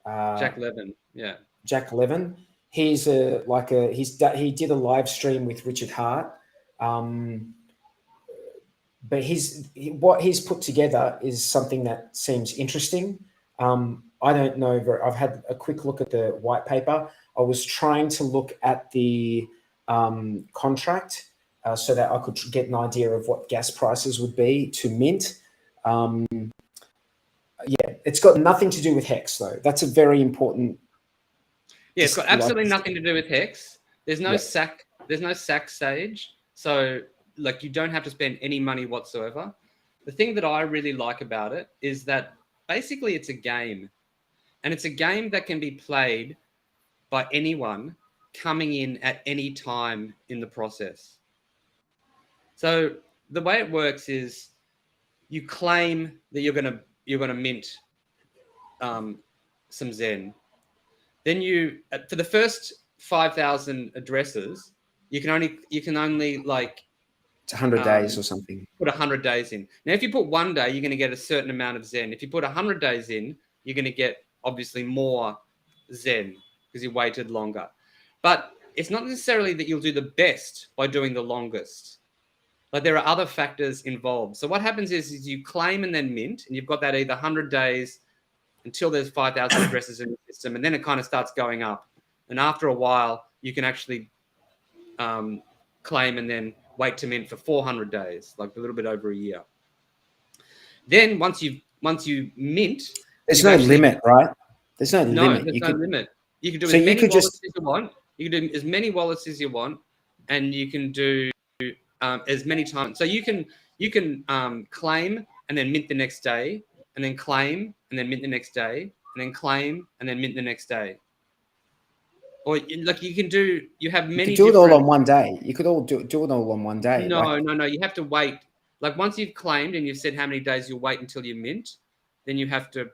Jack Levin. Yeah. Jack Levin. He did a live stream with Richard Hart. But what he's put together is something that seems interesting. I don't know. I've had a quick look at the white paper. I was trying to look at the contract so that I could get an idea of what gas prices would be to mint. It's got nothing to do with Hex, though. That's a very important. Yeah, it's got absolutely nothing to do with Hex. There's no SAC. There's no SAC stage. So, like, you don't have to spend any money whatsoever. The thing that I really like about it is that basically it's a game. And it's a game that can be played by anyone coming in at any time in the process. So the way it works is you claim that you're gonna mint some Zen. Then for the first 5,000 addresses, you can only like it's 100 days or something. Put 100 days in. Now, if you put 1 day, you're going to get a certain amount of Zen. If you put 100 days in, you're going to get obviously more Zen because you waited longer. But it's not necessarily that you'll do the best by doing the longest. Like, there are other factors involved. So what happens is you claim and then mint, and you've got that either 100 days until there's 5,000 addresses in the system, and then it kind of starts going up. And after a while, you can actually claim and then wait to mint for 400 days, like a little bit over a year. Then once you mint, there's no limit, right? There's no No, limit. there's You no could, limit. You can do so as you many could wallets just, as you want. You can do as many wallets as you want, and you can do as many times. So you can claim and then mint the next day, and then claim and then mint the next day, and then claim and then mint the next day. Or like you can do. You have you many could do it different. all on one day. You could all do it all on one day. No, Like, no. You have to wait. Like once you've claimed and you've said how many days you'll wait until you mint, then you have to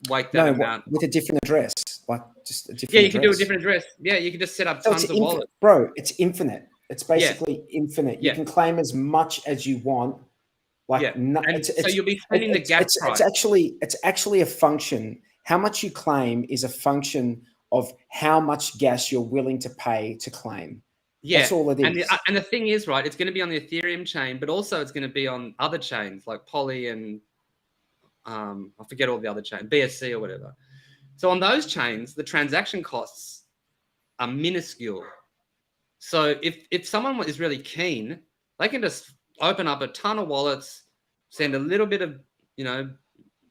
wait that no, amount. with a different address, like just a Yeah, different you can do a address. different address. Yeah, you can just set up So it's tons of wallets. bro, it's infinite. It's Yeah, basically infinite. You yeah, can claim as much as you want. yeah. Like, no, And so you'll be spending the gas price. it's actually a function. How much you claim is a function of how much gas you're willing to pay to claim. Yeah, That's all it and is. the thing is, right, it's going to be on the Ethereum chain, but also it's going to be on other chains like Poly and I forget all the other chains, BSC or whatever. So on those chains, the transaction costs are minuscule. So if someone is really keen, they can just open up a ton of wallets, send a little bit of,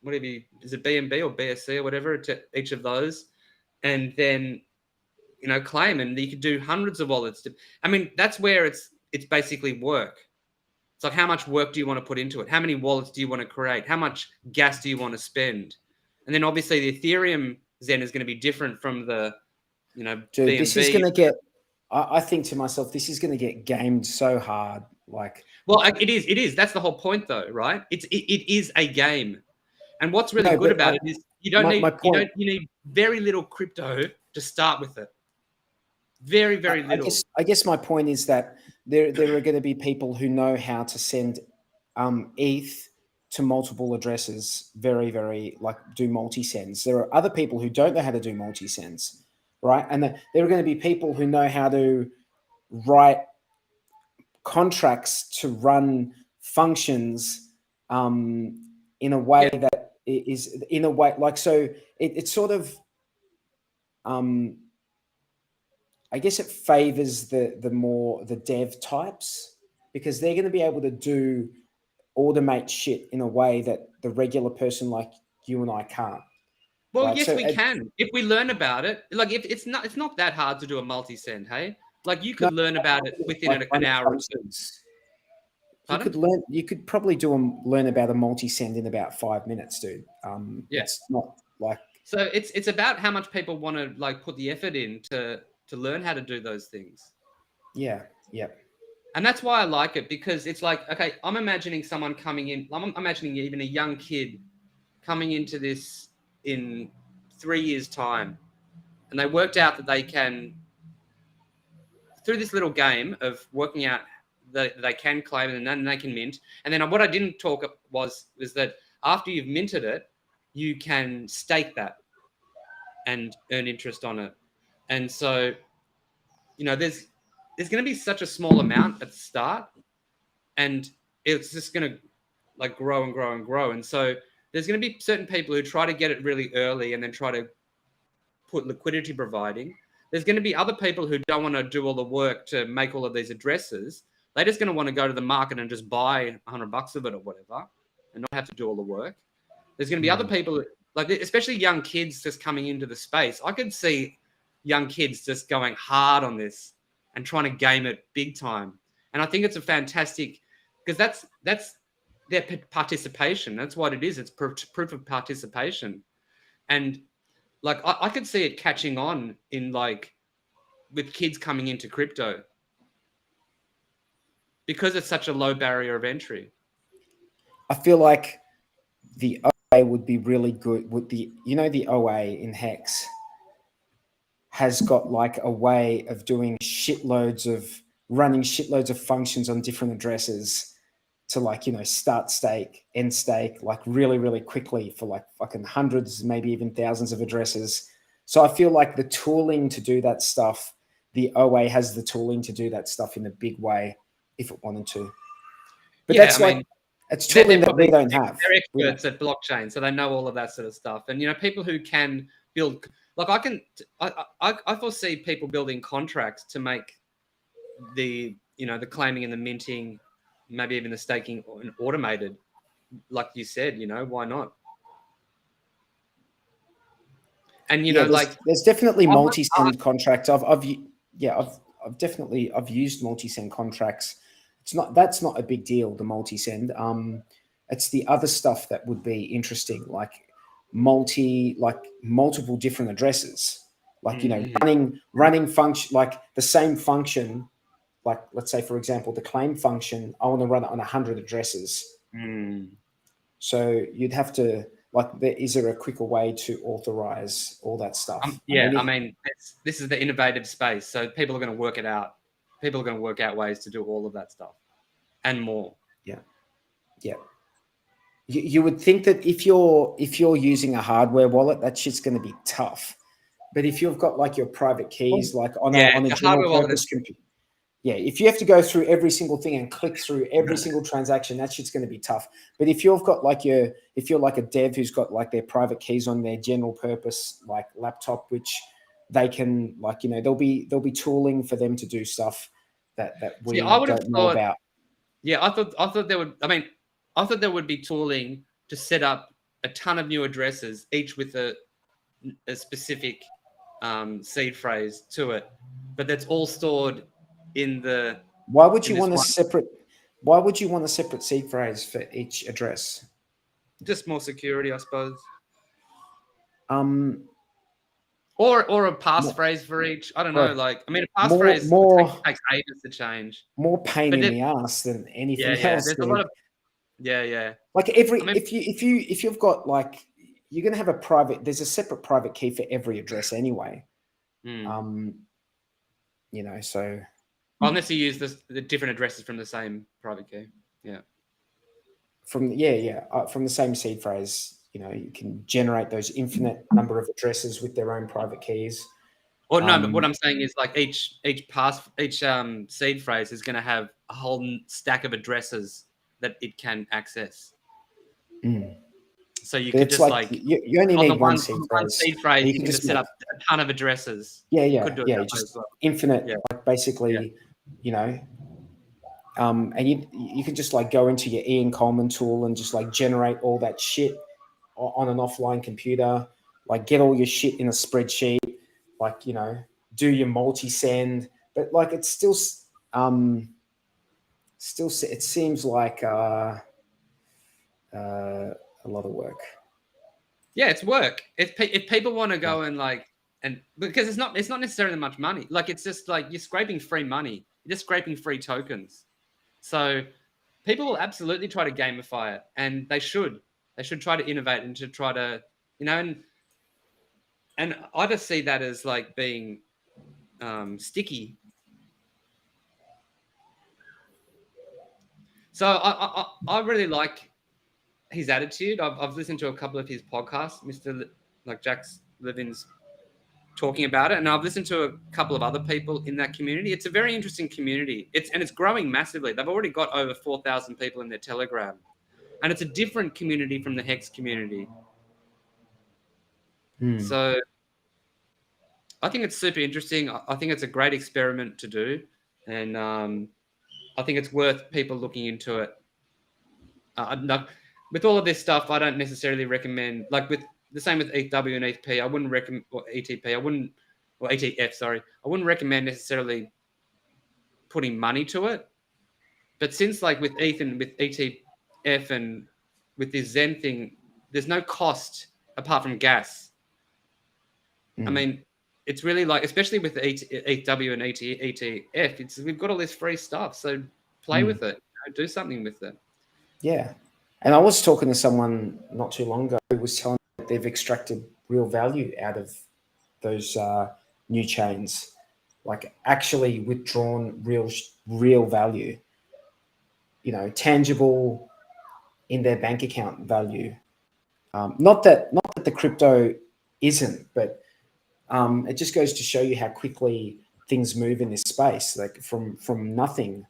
whatever, is it BNB or BSC or whatever to each of those, and then claim, and you could do hundreds of wallets. I mean, that's where it's basically work. It's like, how much work do you want to put into it? How many wallets do you want to create? How much gas do you want to spend? And then obviously the Ethereum Zen is going to be different from the, Dude, BNB. this is going to get, I think to myself, this is going to get gamed so hard. Like, well, it is. That's the whole point though, right? It is a game. And what's really no, good but about it is you need very little crypto to start with it. Very, very little. I guess my point is that there are going to be people who know how to send ETH to multiple addresses very, very, like, do multi-sends. There are other people who don't know how to do multi-sends, right? And there are going to be people who know how to write contracts to run functions in a way that is in a way like, so it's sort of I guess it favors the more the dev types, because they're going to be able to automate shit in a way that the regular person like you and I can't. Well, Right? yes, So we can if we learn about it. Like, if it's not that hard to do a multi-send. Hey, like you could learn about it within like an hour or two. You could probably learn about a multi-send in about 5 minutes, dude. It's not like, so it's about how much people want to like put the effort in to learn how to do those things. Yeah. And that's why I like it, because it's like, okay, I'm imagining someone coming in. I'm imagining even a young kid coming into this in 3 years' time, and they worked out that they can, through this little game of working out that they can claim and then they can mint. And then what I didn't talk was that after you've minted it, you can stake that and earn interest on it. And so, there's going to be such a small amount at the start, and it's just going to like grow and grow and grow. And so there's going to be certain people who try to get it really early and then try to put liquidity providing. There's going to be other people who don't want to do all the work to make all of these addresses. They're just going to want to go to the market and just buy $100 of it or whatever and not have to do all the work. There's going to be other people, like especially young kids just coming into the space. I could see young kids just going hard on this and trying to game it big time. And I think it's a fantastic, because that's their participation. That's what it is. It's proof of participation. And like, I could see it catching on in like with kids coming into crypto, because it's such a low barrier of entry. I feel like the OA would be really good with the OA in Hex has got like a way of doing running shitloads of functions on different addresses to, like, start stake, end stake, like really, really quickly for like fucking hundreds, maybe even thousands of addresses. So I feel like the tooling to do that stuff, the OA has the tooling to do that stuff in a big way if it wanted to. But that's it's tooling that we don't have. They're experts at blockchain, so they know all of that sort of stuff. And people who can build, like I foresee people building contracts to make the the claiming and the minting, maybe even the staking automated. Like you said, why not? And, you know, like there's definitely I'm not- multi-send contracts. I've used multi-send contracts. That's not a big deal, the multi-send. It's the other stuff that would be interesting, like multiple different addresses, like, you know, running function, like the same function, like let's say, for example, the claim function, I want to run it on 100 addresses. So you'd have to, like, is there a quicker way to authorize all that stuff? I mean, this is the innovative space. So people are going to work it out. People are going to work out ways to do all of that stuff and more. Yeah. Yeah. You would think that if you're using a hardware wallet, that shit's going to be tough. But if you've got like your private keys, like on a general purpose computer, if you have to go through every single thing and click through every single transaction, that shit's going to be tough. But if you've got like if you're like a dev who's got like their private keys on their general purpose like laptop, which they can, like, you know, there'll be tooling for them to do stuff that we don't know about. Yeah, I thought there would. I mean, I thought there would be tooling to set up a ton of new addresses, each with a specific seed phrase to it, but that's all stored in the. Why would you want a separate seed phrase for each address? Just more security, I suppose. Or a passphrase for each. I don't know. Like, I mean, a passphrase takes ages to change. More pain in the ass than anything else. There's a lot of. Yeah. Like if you've got, like, you're going to have there's a separate private key for every address anyway. You know, so. Unless you use the different addresses from the same private key. Yeah. From the same seed phrase, you know, you can generate those infinite number of addresses with their own private keys. Or no, but what I'm saying is, like, each seed phrase is going to have a whole stack of addresses that it can access. So you could just like you only need one seed phrase. You can just set up a ton of addresses. Just infinite, like, basically, you know. And you can just like go into your Ian Coleman tool and just like generate all that shit on an offline computer, like get all your shit in a spreadsheet, like, you know, do your multi-send, but like it's still it seems like a lot of work. Yeah, it's work. If people want to go and because it's not necessarily much money. Like, it's just like you're scraping free money. You're just scraping free tokens. So people will absolutely try to gamify it, and they should. They should try to innovate and to try to, you know, and I just see that as like being sticky. So I really like his attitude. I've listened to a couple of his podcasts, Jack Levin's talking about it, and I've listened to a couple of other people in that community. It's a very interesting community. It's growing massively. They've already got over 4,000 people in their Telegram, and it's a different community from the Hex community. So I think it's super interesting. I think it's a great experiment to do, and I think it's worth people looking into it. With all of this stuff, I don't necessarily recommend, like with the same with ETHW and ETP, I wouldn't recommend, or ETP, or ETF, sorry. I wouldn't recommend necessarily putting money to it. But since, like, with ETH and with ETF and with this Zen thing, there's no cost apart from gas. I mean, it's really like, especially with the ETHW and ETF, we've got all this free stuff. So play with it, do something with it. Yeah. And I was talking to someone not too long ago who was telling me that they've extracted real value out of those new chains, like actually withdrawn real value, you know, tangible in their bank account value. Not that the crypto isn't, but it just goes to show you how quickly things move in this space, like from nothing,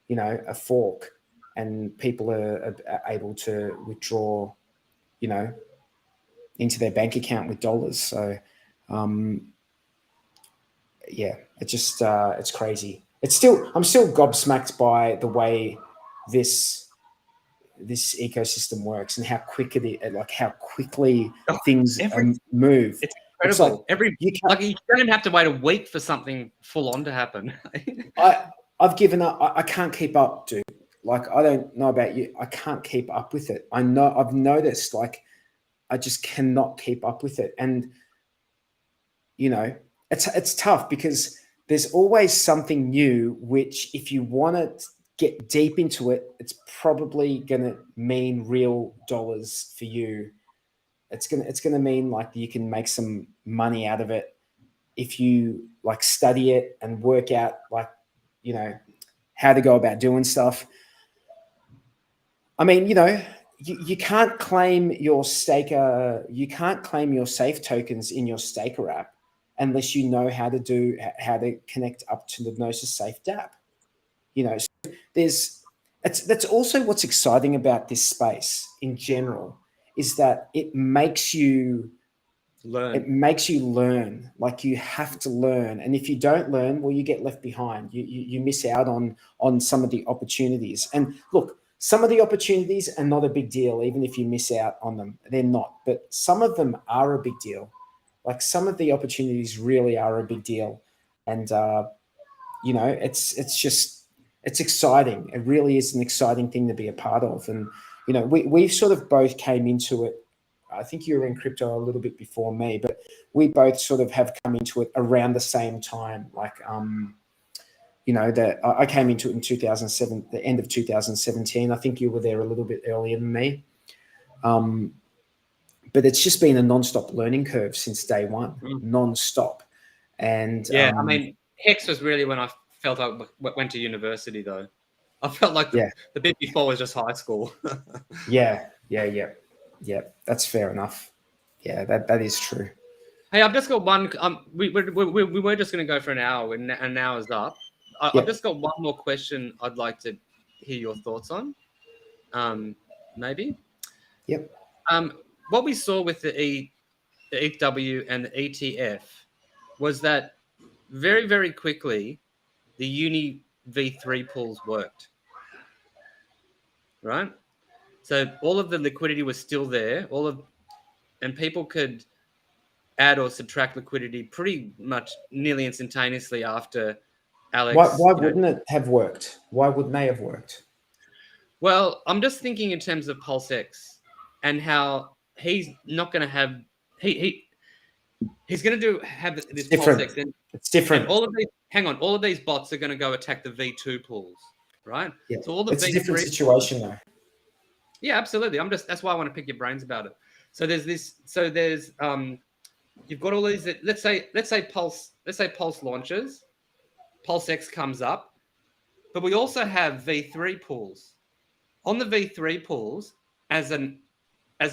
you know, a fork, and people are able to withdraw, you know, into their bank account with dollars. So, yeah, it's crazy. I'm still gobsmacked by the way this ecosystem works and how quickly things move. incredible. You like you don't even have to wait a week for something full on to happen. I've given up. I can't keep up, dude. Like, I don't know about you. I can't keep up with it. I've noticed, like, I just cannot keep up with it. And, you know, it's tough because there's always something new, which if you want to get deep into it, it's probably going to mean real dollars for you. It's going to mean like you can make some money out of it if you like study it and work out, like, you know, how to go about doing stuff. I mean, you know, you can't claim your staker, you can't claim your safe tokens in your staker app unless you know how to connect up to the Gnosis Safe dApp. You know, so that's also what's exciting about this space in general, is that it makes you learn. It makes you learn. Like, you have to learn, and if you don't learn, well, you get left behind. You miss out on some of the opportunities. And look, some of the opportunities are not a big deal, even if you miss out on them. They're not, but some of them are a big deal. Like, some of the opportunities really are a big deal, and you know, it's exciting. It really is an exciting thing to be a part of. And you know, we sort of both came into it. I think you were in crypto a little bit before me, but we both sort of have come into it around the same time. Like, you know, that I came into it in 2007, the end of 2017. I think you were there a little bit earlier than me. But it's just been a non-stop learning curve since day one, non-stop. And yeah, I mean, Hex was really when I felt I went to university, though. I felt like the bit before was just high school. Yeah, that's fair enough. Yeah, that is true. Hey, I've just got one. We were just going to go for an hour, and an hour's up. I've just got one more question I'd like to hear your thoughts on. Maybe. Yep. What we saw with the ETH and the ETF was that very, very quickly the Uni V3 pools worked. Right? So all of the liquidity was still there. And people could add or subtract liquidity pretty much nearly instantaneously after Alex. Why wouldn't it have worked? Why wouldn't they have worked? Well, I'm just thinking in terms of PulseX and how he's not going to have he's going to have this PulseX. And, it's different. And all of these bots are going to go attack the V2 pools, right? Yeah. So all the it's V3 a different situation though. Yeah, absolutely. That's why I want to pick your brains about it. So there's you've got all these. Let's say Pulse launches, PulseX comes up, but we also have V3 pools. On the V3 pools, as a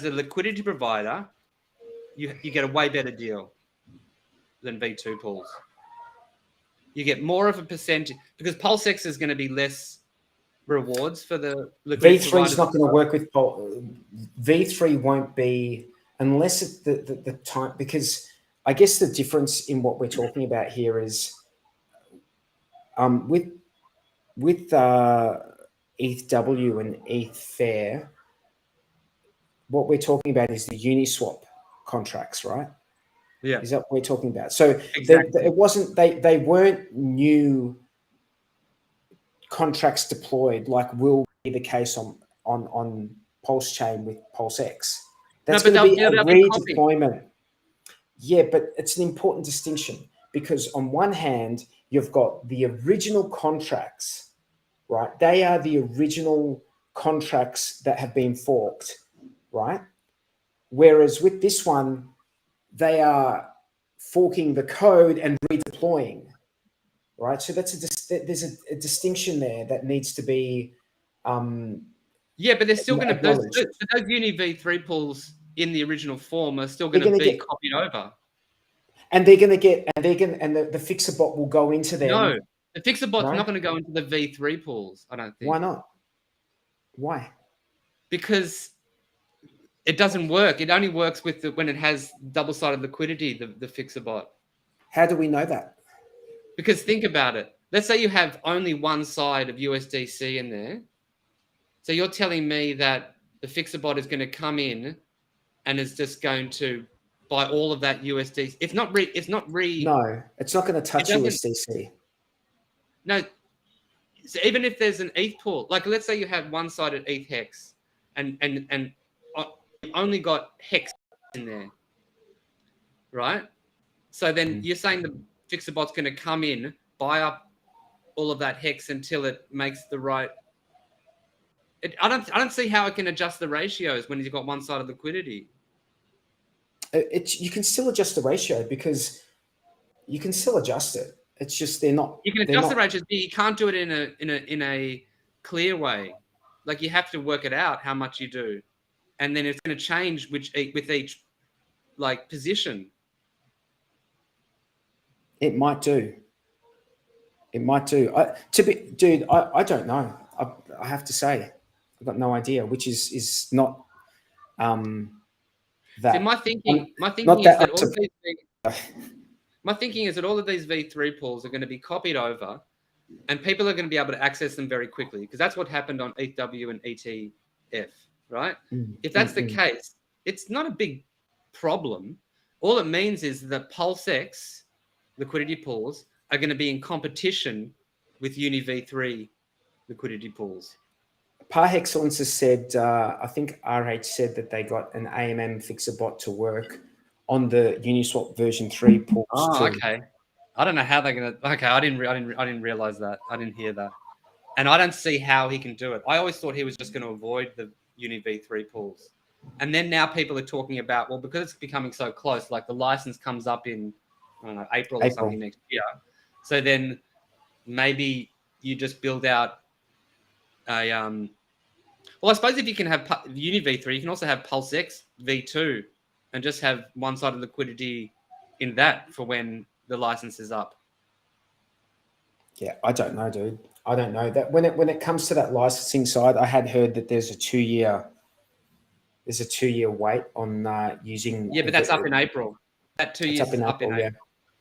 liquidity provider, you get a way better deal than V2 pools. You get more of a percentage because PulseX is going to be less rewards for the liquidity V3 is not going to work with V3 won't be unless it's the time, because I guess the difference in what we're talking about here is with ETHW and ETH Fair, what we're talking about is the Uniswap contracts, right? Yeah. Is that what we're talking about? So exactly. it wasn't, they weren't new contracts deployed like will be the case on Pulse Chain with PulseX. That's going to be a redeployment. Yeah, but it's an important distinction because on one hand, you've got the original contracts, right? They are the original contracts that have been forked, right? Whereas with this one, they are forking the code and redeploying, right? So there's a distinction there that needs to be. Yeah, but they're still going to those Uni V3 pools in the original form are still going to be copied over. And they're going to get, and the fixer bot will go into them. No, the fixer bot's not going to go into the V3 pools. I don't think. Why not? Why? Because it doesn't work. It only works with when it has double-sided liquidity. The fixer bot. How do we know that? Because think about it. Let's say you have only one side of USDC in there. So you're telling me that the fixer bot is going to come in and is just going to buy all of that USDC. It's not re. No, it's not going to touch USDC. No. So even if there's an ETH pool, like let's say you had one-sided ETH hex, and you only got hex in there, right? So then you're saying the fixer bot's going to come in, buy up all of that hex until it makes the right. I don't see how it can adjust the ratios when you've got one-sided liquidity. You can still adjust the ratio because you can still adjust it. It's just they're not. You can adjust the ratios, but you can't do it in a clear way. Like you have to work it out how much you do, and then it's going to change with each like position. It might do. It might do. I don't know. I have to say, I've got no idea. Which is not. That. See, my thinking is that all of these V3 pools are going to be copied over, and people are going to be able to access them very quickly because that's what happened on ETHW and ETF, right? If that's the case, it's not a big problem. All it means is that PulseX liquidity pools are going to be in competition with Uni V3 liquidity pools. Par Excellence has said, I think RH said that they got an AMM fixer bot to work on the Uniswap version 3 pools. Oh, okay. I don't know how they're gonna. Okay, I didn't realize that. I didn't hear that, and I don't see how he can do it. I always thought he was just going to avoid the Uni V3 pools, and then now people are talking about because it's becoming so close. Like the license comes up in I don't know April or something next year, so then maybe you just build out a well, I suppose if you can have Uni V3, you can also have PulseX V2 and just have one-sided liquidity in that for when the license is up. Yeah, I don't know, dude. I don't know that when it comes to that licensing side, I had heard that there's a 2-year wait on using. Yeah, but that's up in April. That 2 years is up in April.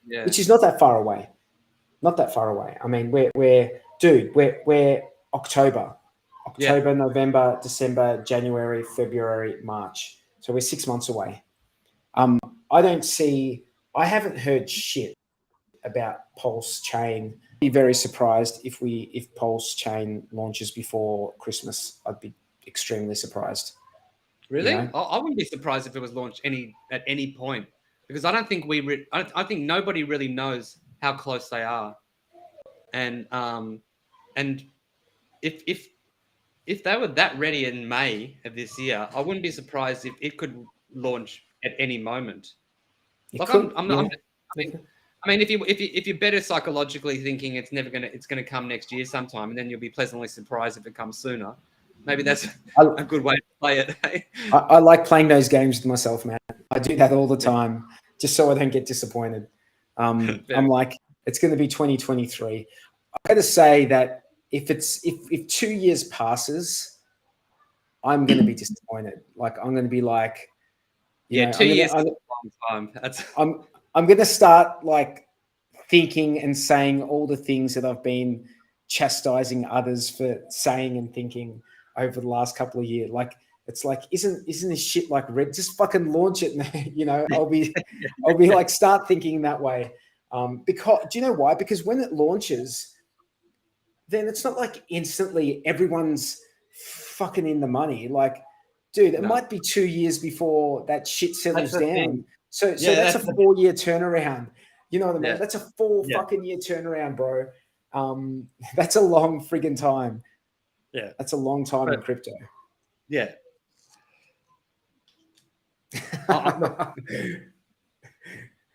Yeah. Which is not that far away. Not that far away. I mean, we're October, November, December, January, February, March. So we're 6 months away. I haven't heard shit about Pulse Chain. I'd be very surprised if Pulse Chain launches before Christmas. I'd be extremely surprised. Really? You know? I wouldn't be surprised if it was launched at any point because I don't think I think nobody really knows how close they are, and if they were that ready in May of this year, I wouldn't be surprised if it could launch at any moment. Like I mean, if you're better psychologically thinking it's gonna come next year sometime, and then you'll be pleasantly surprised if it comes sooner. Maybe that's a good way to play it. I like playing those games with myself, man. I do that all the time, just so I don't get disappointed. I'm like, it's going to be 2023. I got to say that if 2 years passes, I'm going to be disappointed. Like I'm going to be like, 2 years is a long time. I'm going to start like thinking and saying all the things that I've been chastising others for saying and thinking over the last couple of years. Like it's like, isn't this shit like red? Just fucking launch it. You know, I'll be like, start thinking that way. Because do you know why? Because when it launches, then it's not like instantly everyone's fucking in the money. Like, dude, it might be 2 years before that shit settles down. So that's a 4-year turnaround. You know what I mean? Yeah. That's a 4 fucking year turnaround, bro. That's a long friggin' time. Yeah. That's a long time in crypto. Yeah.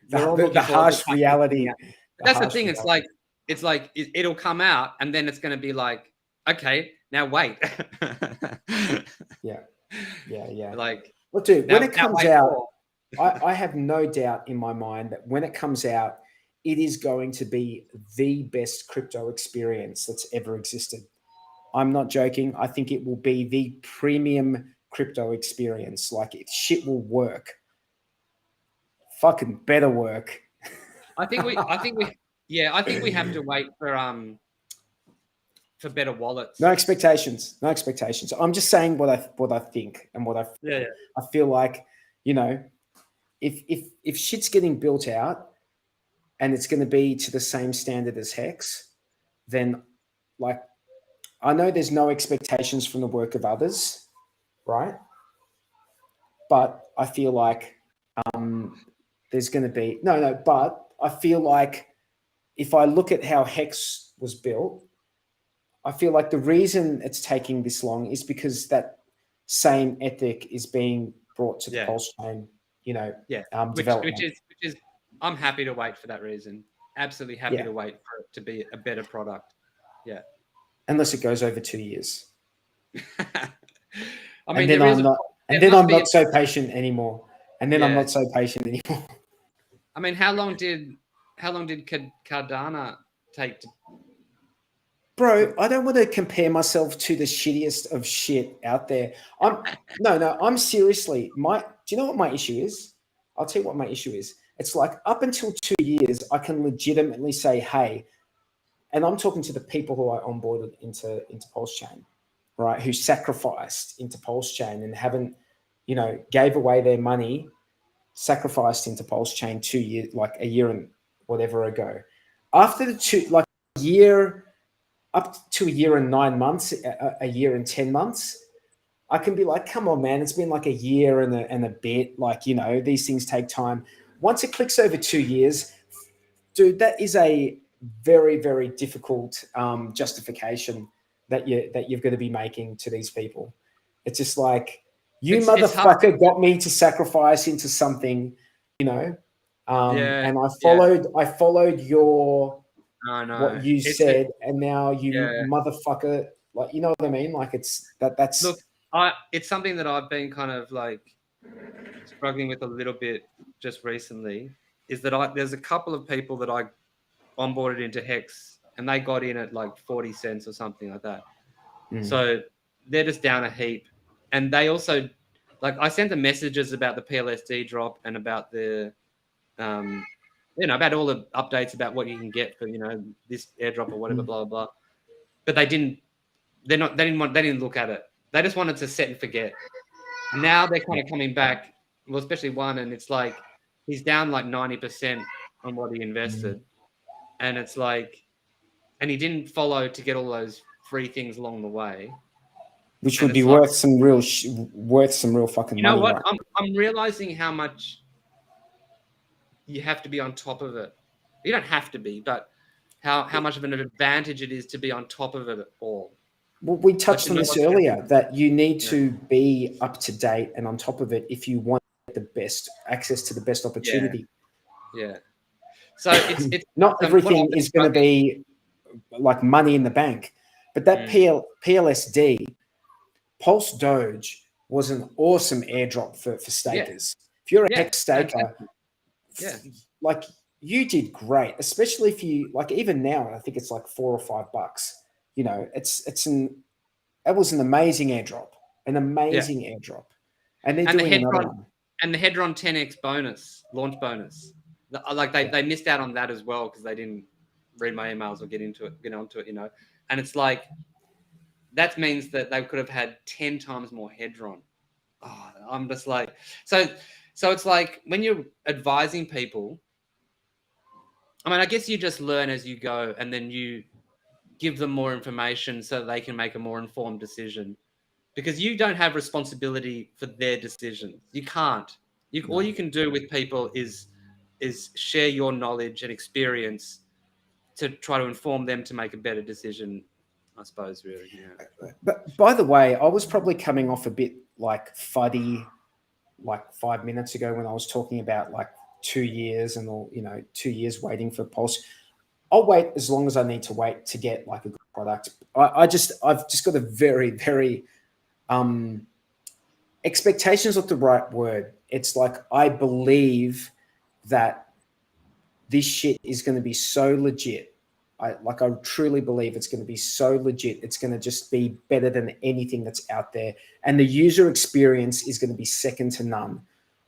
the harsh reality. That's the thing. Reality. It's like it'll come out and then it's going to be like, okay, now wait. Yeah. Like, well, dude, when it comes out, I have no doubt in my mind that when it comes out, it is going to be the best crypto experience that's ever existed. I'm not joking. I think it will be the premium crypto experience. Like shit will work. Fucking better work. I think we have to wait for better wallets. No expectations. I'm just saying what I think and what I feel like, you know, if shit's getting built out and it's going to be to the same standard as Hex, then like I know there's no expectations from the work of others, right? But I feel like there's going to be but I feel like if I look at how Hex was built, I feel like the reason it's taking this long is because that same ethic is being brought to the Pulse chain, development. Which is, I'm happy to wait for that reason. Absolutely happy to wait for it to be a better product. Yeah. Unless it goes over 2 years. I mean, I'm not so patient anymore. And then I'm not so patient anymore. I mean, how long did Cardano take to? Bro, I don't want to compare myself to the shittiest of shit out there. I'm seriously, do you know what my issue is? I'll tell you what my issue is. It's like up until 2 years, I can legitimately say, hey, and I'm talking to the people who I onboarded into Pulse Chain, right? Who sacrificed into Pulse Chain and haven't, gave away their money, sacrificed into Pulse Chain 2 years, like a year and whatever ago. After up to a year and 9 months, a year and 10 months, I can be like, come on, man, it's been like a year and a bit. Like, these things take time. Once it clicks over 2 years, dude, that is a very, very difficult justification that you've got to be making to these people. It's just like, motherfucker got me to sacrifice into something, and I followed your what you said, and now you motherfucker, like, you know what I mean? Like that's look, it's something that I've been kind of like struggling with a little bit just recently, is that there's a couple of people that I onboarded into Hex and they got in at like 40 cents or something like that. So they're just down a heap. And they also, like, I sent them messages about the PLSD drop and about the about all the updates about what you can get for, this airdrop or whatever, blah, blah, blah. But they didn't look at it. They just wanted to set and forget. Now they're kind of coming back, well, especially one, and it's like, he's down like 90% on what he invested. And it's like, and he didn't follow to get all those free things along the way. Which would be worth some real fucking money. You know what? Right? I'm realizing how much you have to be on top of it. You don't have to be, but how much of an advantage it is to be on top of it all. Well, we touched on this earlier, that you need to be up to date and on top of it if you want the best access to the best opportunity. Yeah. So it's not everything is going to be like money in the bank, but that PLSD, Pulse Doge, was an awesome airdrop for stakers. If you're a Hex staker, like, you did great, especially if you, like, even now, I think it's like $4 or $5. It was an amazing airdrop, airdrop. And they're doing another one. And the Hedron 10x bonus, launch bonus. Like they missed out on that as well because they didn't read my emails or get onto it, And it's like, that means that they could have had 10 times more Hedron. Oh, I'm just like, so it's like when you're advising people, I mean, I guess you just learn as you go, and then you give them more information so that they can make a more informed decision, because you don't have responsibility for their decisions. You can't. All you can do with people is share your knowledge and experience to try to inform them to make a better decision, I suppose, really. Yeah. But by the way, I was probably coming off a bit like fuddy like 5 minutes ago when I was talking about like 2 years and all, 2 years waiting for Pulse. I'll wait as long as I need to wait to get like a good product. I've just got a very, very expectations not the right word. It's like, I believe that this shit is going to be so legit. I truly believe it's going to be so legit. It's going to just be better than anything that's out there. And the user experience is going to be second to none.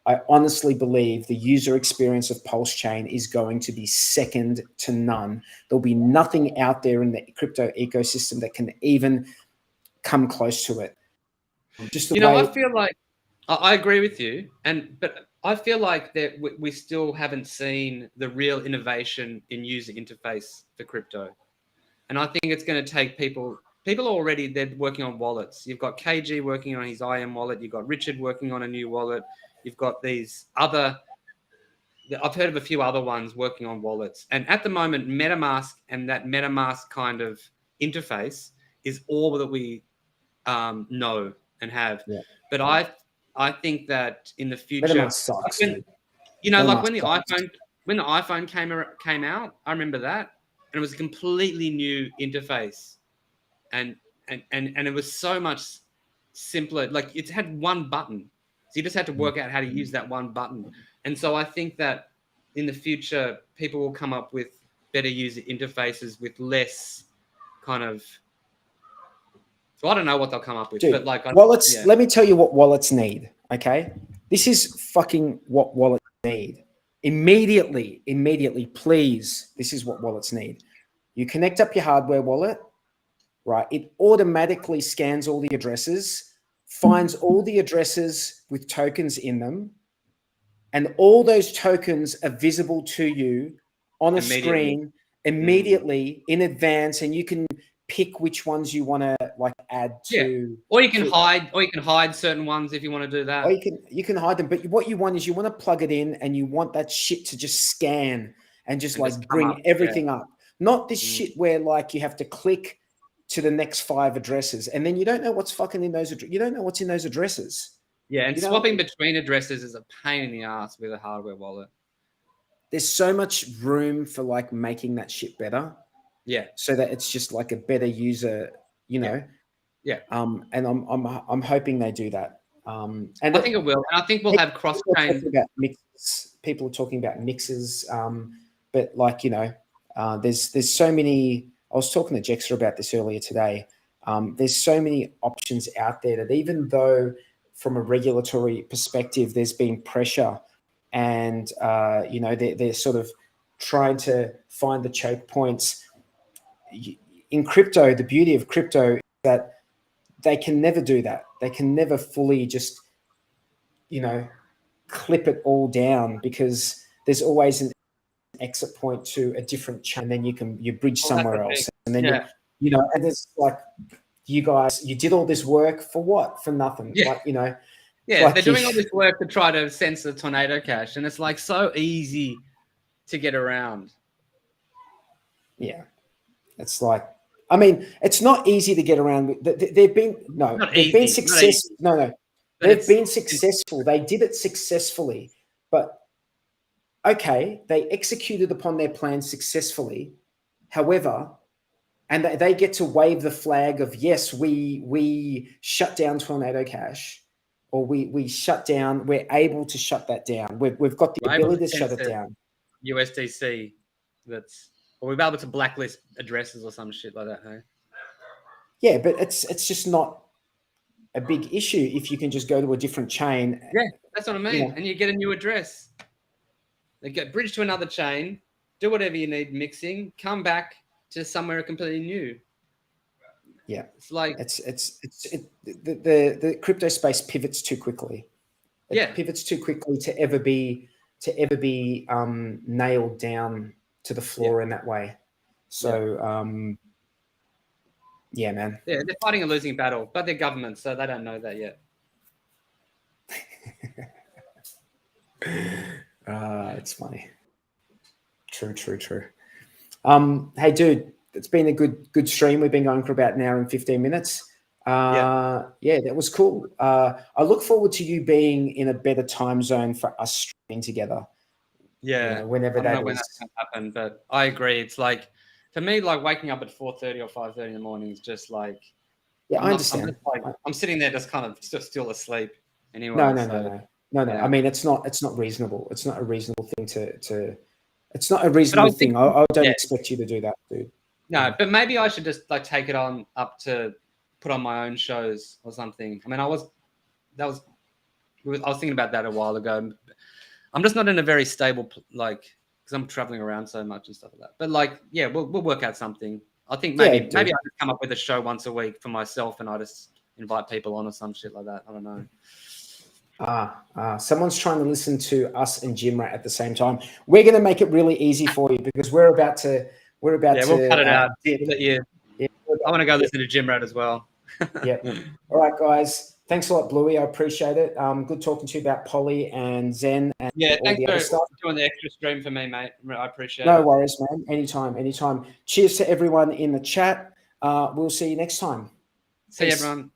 I honestly believe the user experience of Pulse Chain is going to be second to none. There'll be nothing out there in the crypto ecosystem that can even come close to it. Just I feel like I agree with you, but I feel like that we still haven't seen the real innovation in user interface for crypto. And I think it's going to take people already, they're working on wallets. You've got KG working on his IM wallet. You've got Richard working on a new wallet. You've got these other, I've heard of a few other ones working on wallets. And at the moment, MetaMask and that MetaMask kind of interface is all that we know and have. Yeah. But I think that in the future, MetaMask sucks. like when the sucks. iPhone came out, I remember that, and it was a completely new interface, and it was so much simpler. Like it had one button, so you just had to work out how to use that one button. And so I think that in the future, people will come up with better user interfaces with less kind of. So I don't know what they'll come up with, Dude, but like wallets. Yeah. Let me tell you what wallets need. Okay, this is fucking what wallets need. Immediately, please. This is what wallets need. You connect up your hardware wallet, right? It automatically scans all the addresses, finds all the addresses with tokens in them, and all those tokens are visible to you on a screen immediately in advance, and you can pick which ones you want to like add to. Or you can hide certain ones if you want to do that. Or you can hide them, but what you want is you want to plug it in, and you want that shit to just scan and just bring everything up. Not this shit where like you have to click to the next 5 addresses, and then you don't know what's fucking in those. You don't know what's in those addresses. Yeah, and swapping between addresses is a pain in the ass with a hardware wallet. There's so much room for like making that shit better. Yeah. So that it's just like a better user, you know. Yeah. And I'm hoping they do that. And I think it will. And I think we'll have cross-chain. People are talking about mixes, but like, you know, there's so many. I was talking to Jexter about this earlier today. There's so many options out there that even though from a regulatory perspective, there's been pressure and, you know, they're sort of trying to find the choke points. In crypto, the beauty of crypto is that they can never do that. They can never fully just, you know, clip it all down, because there's always an exit point to a different chain. Then you bridge somewhere else. And then, you know, and it's like, you guys, you did all this work for what? For nothing. Yeah. Like, you know. Yeah, like they're doing all this work to try to censor Tornado Cash, and it's like so easy to get around. Yeah. It's like, I mean, it's not easy to get around. They've been successful. No. They've been successful. They did it successfully. But okay, they executed upon their plan successfully. However, and they get to wave the flag of, yes, we shut down Tornado Cash, or we shut down, we're able to shut that down. We've got the ability to shut it down. USDC, or we're able to blacklist addresses or some shit like that, hey? Yeah, but it's just not a big issue if you can just go to a different chain. Yeah, that's what I mean. You know. And you get a new address. They get bridged to another chain, do whatever you need mixing, come back to somewhere completely new. Yeah, it's like the crypto space pivots too quickly. It pivots too quickly to ever be nailed down to the floor in that way. So yeah, man. Yeah, they're fighting a losing battle, but they're government, so they don't know that yet. It's funny. True. Hey, dude, it's been a good stream. We've been going for about an hour and 15 minutes. Yeah, that was cool. I look forward to you being in a better time zone for us streaming together. Yeah, you know, whenever that is. When that's gonna happen, but I agree. It's like, for me, like waking up at 4:30 or 5:30 in the morning is just like. Yeah, I understand. I'm sitting there just kind of still asleep. Anyway. No. I mean, it's not reasonable. It's not a reasonable thing to. It's not a reasonable thing. I don't expect you to do that, dude. No, but maybe I should just like take it on up to put on my own shows or something. I mean, I was thinking about that a while ago. I'm just not in a very stable because I'm traveling around so much and stuff like that. But like, yeah, we'll work out something. I think maybe I could come up with a show once a week for myself, and I just invite people on or some shit like that. I don't know. Someone's trying to listen to us and Jim Rat at the same time. We're going to make it really easy for you because we're about to. We'll cut it out. We'll let you. Yeah, I want to go listen to Jim Rat as well. Yep. All right, guys. Thanks a lot, Bluey. I appreciate it. Good talking to you about Poly and Zen and all the other stuff. For doing the extra stream for me, mate. I appreciate it. No worries, man. Anytime. Cheers to everyone in the chat. We'll see you next time. See you, everyone.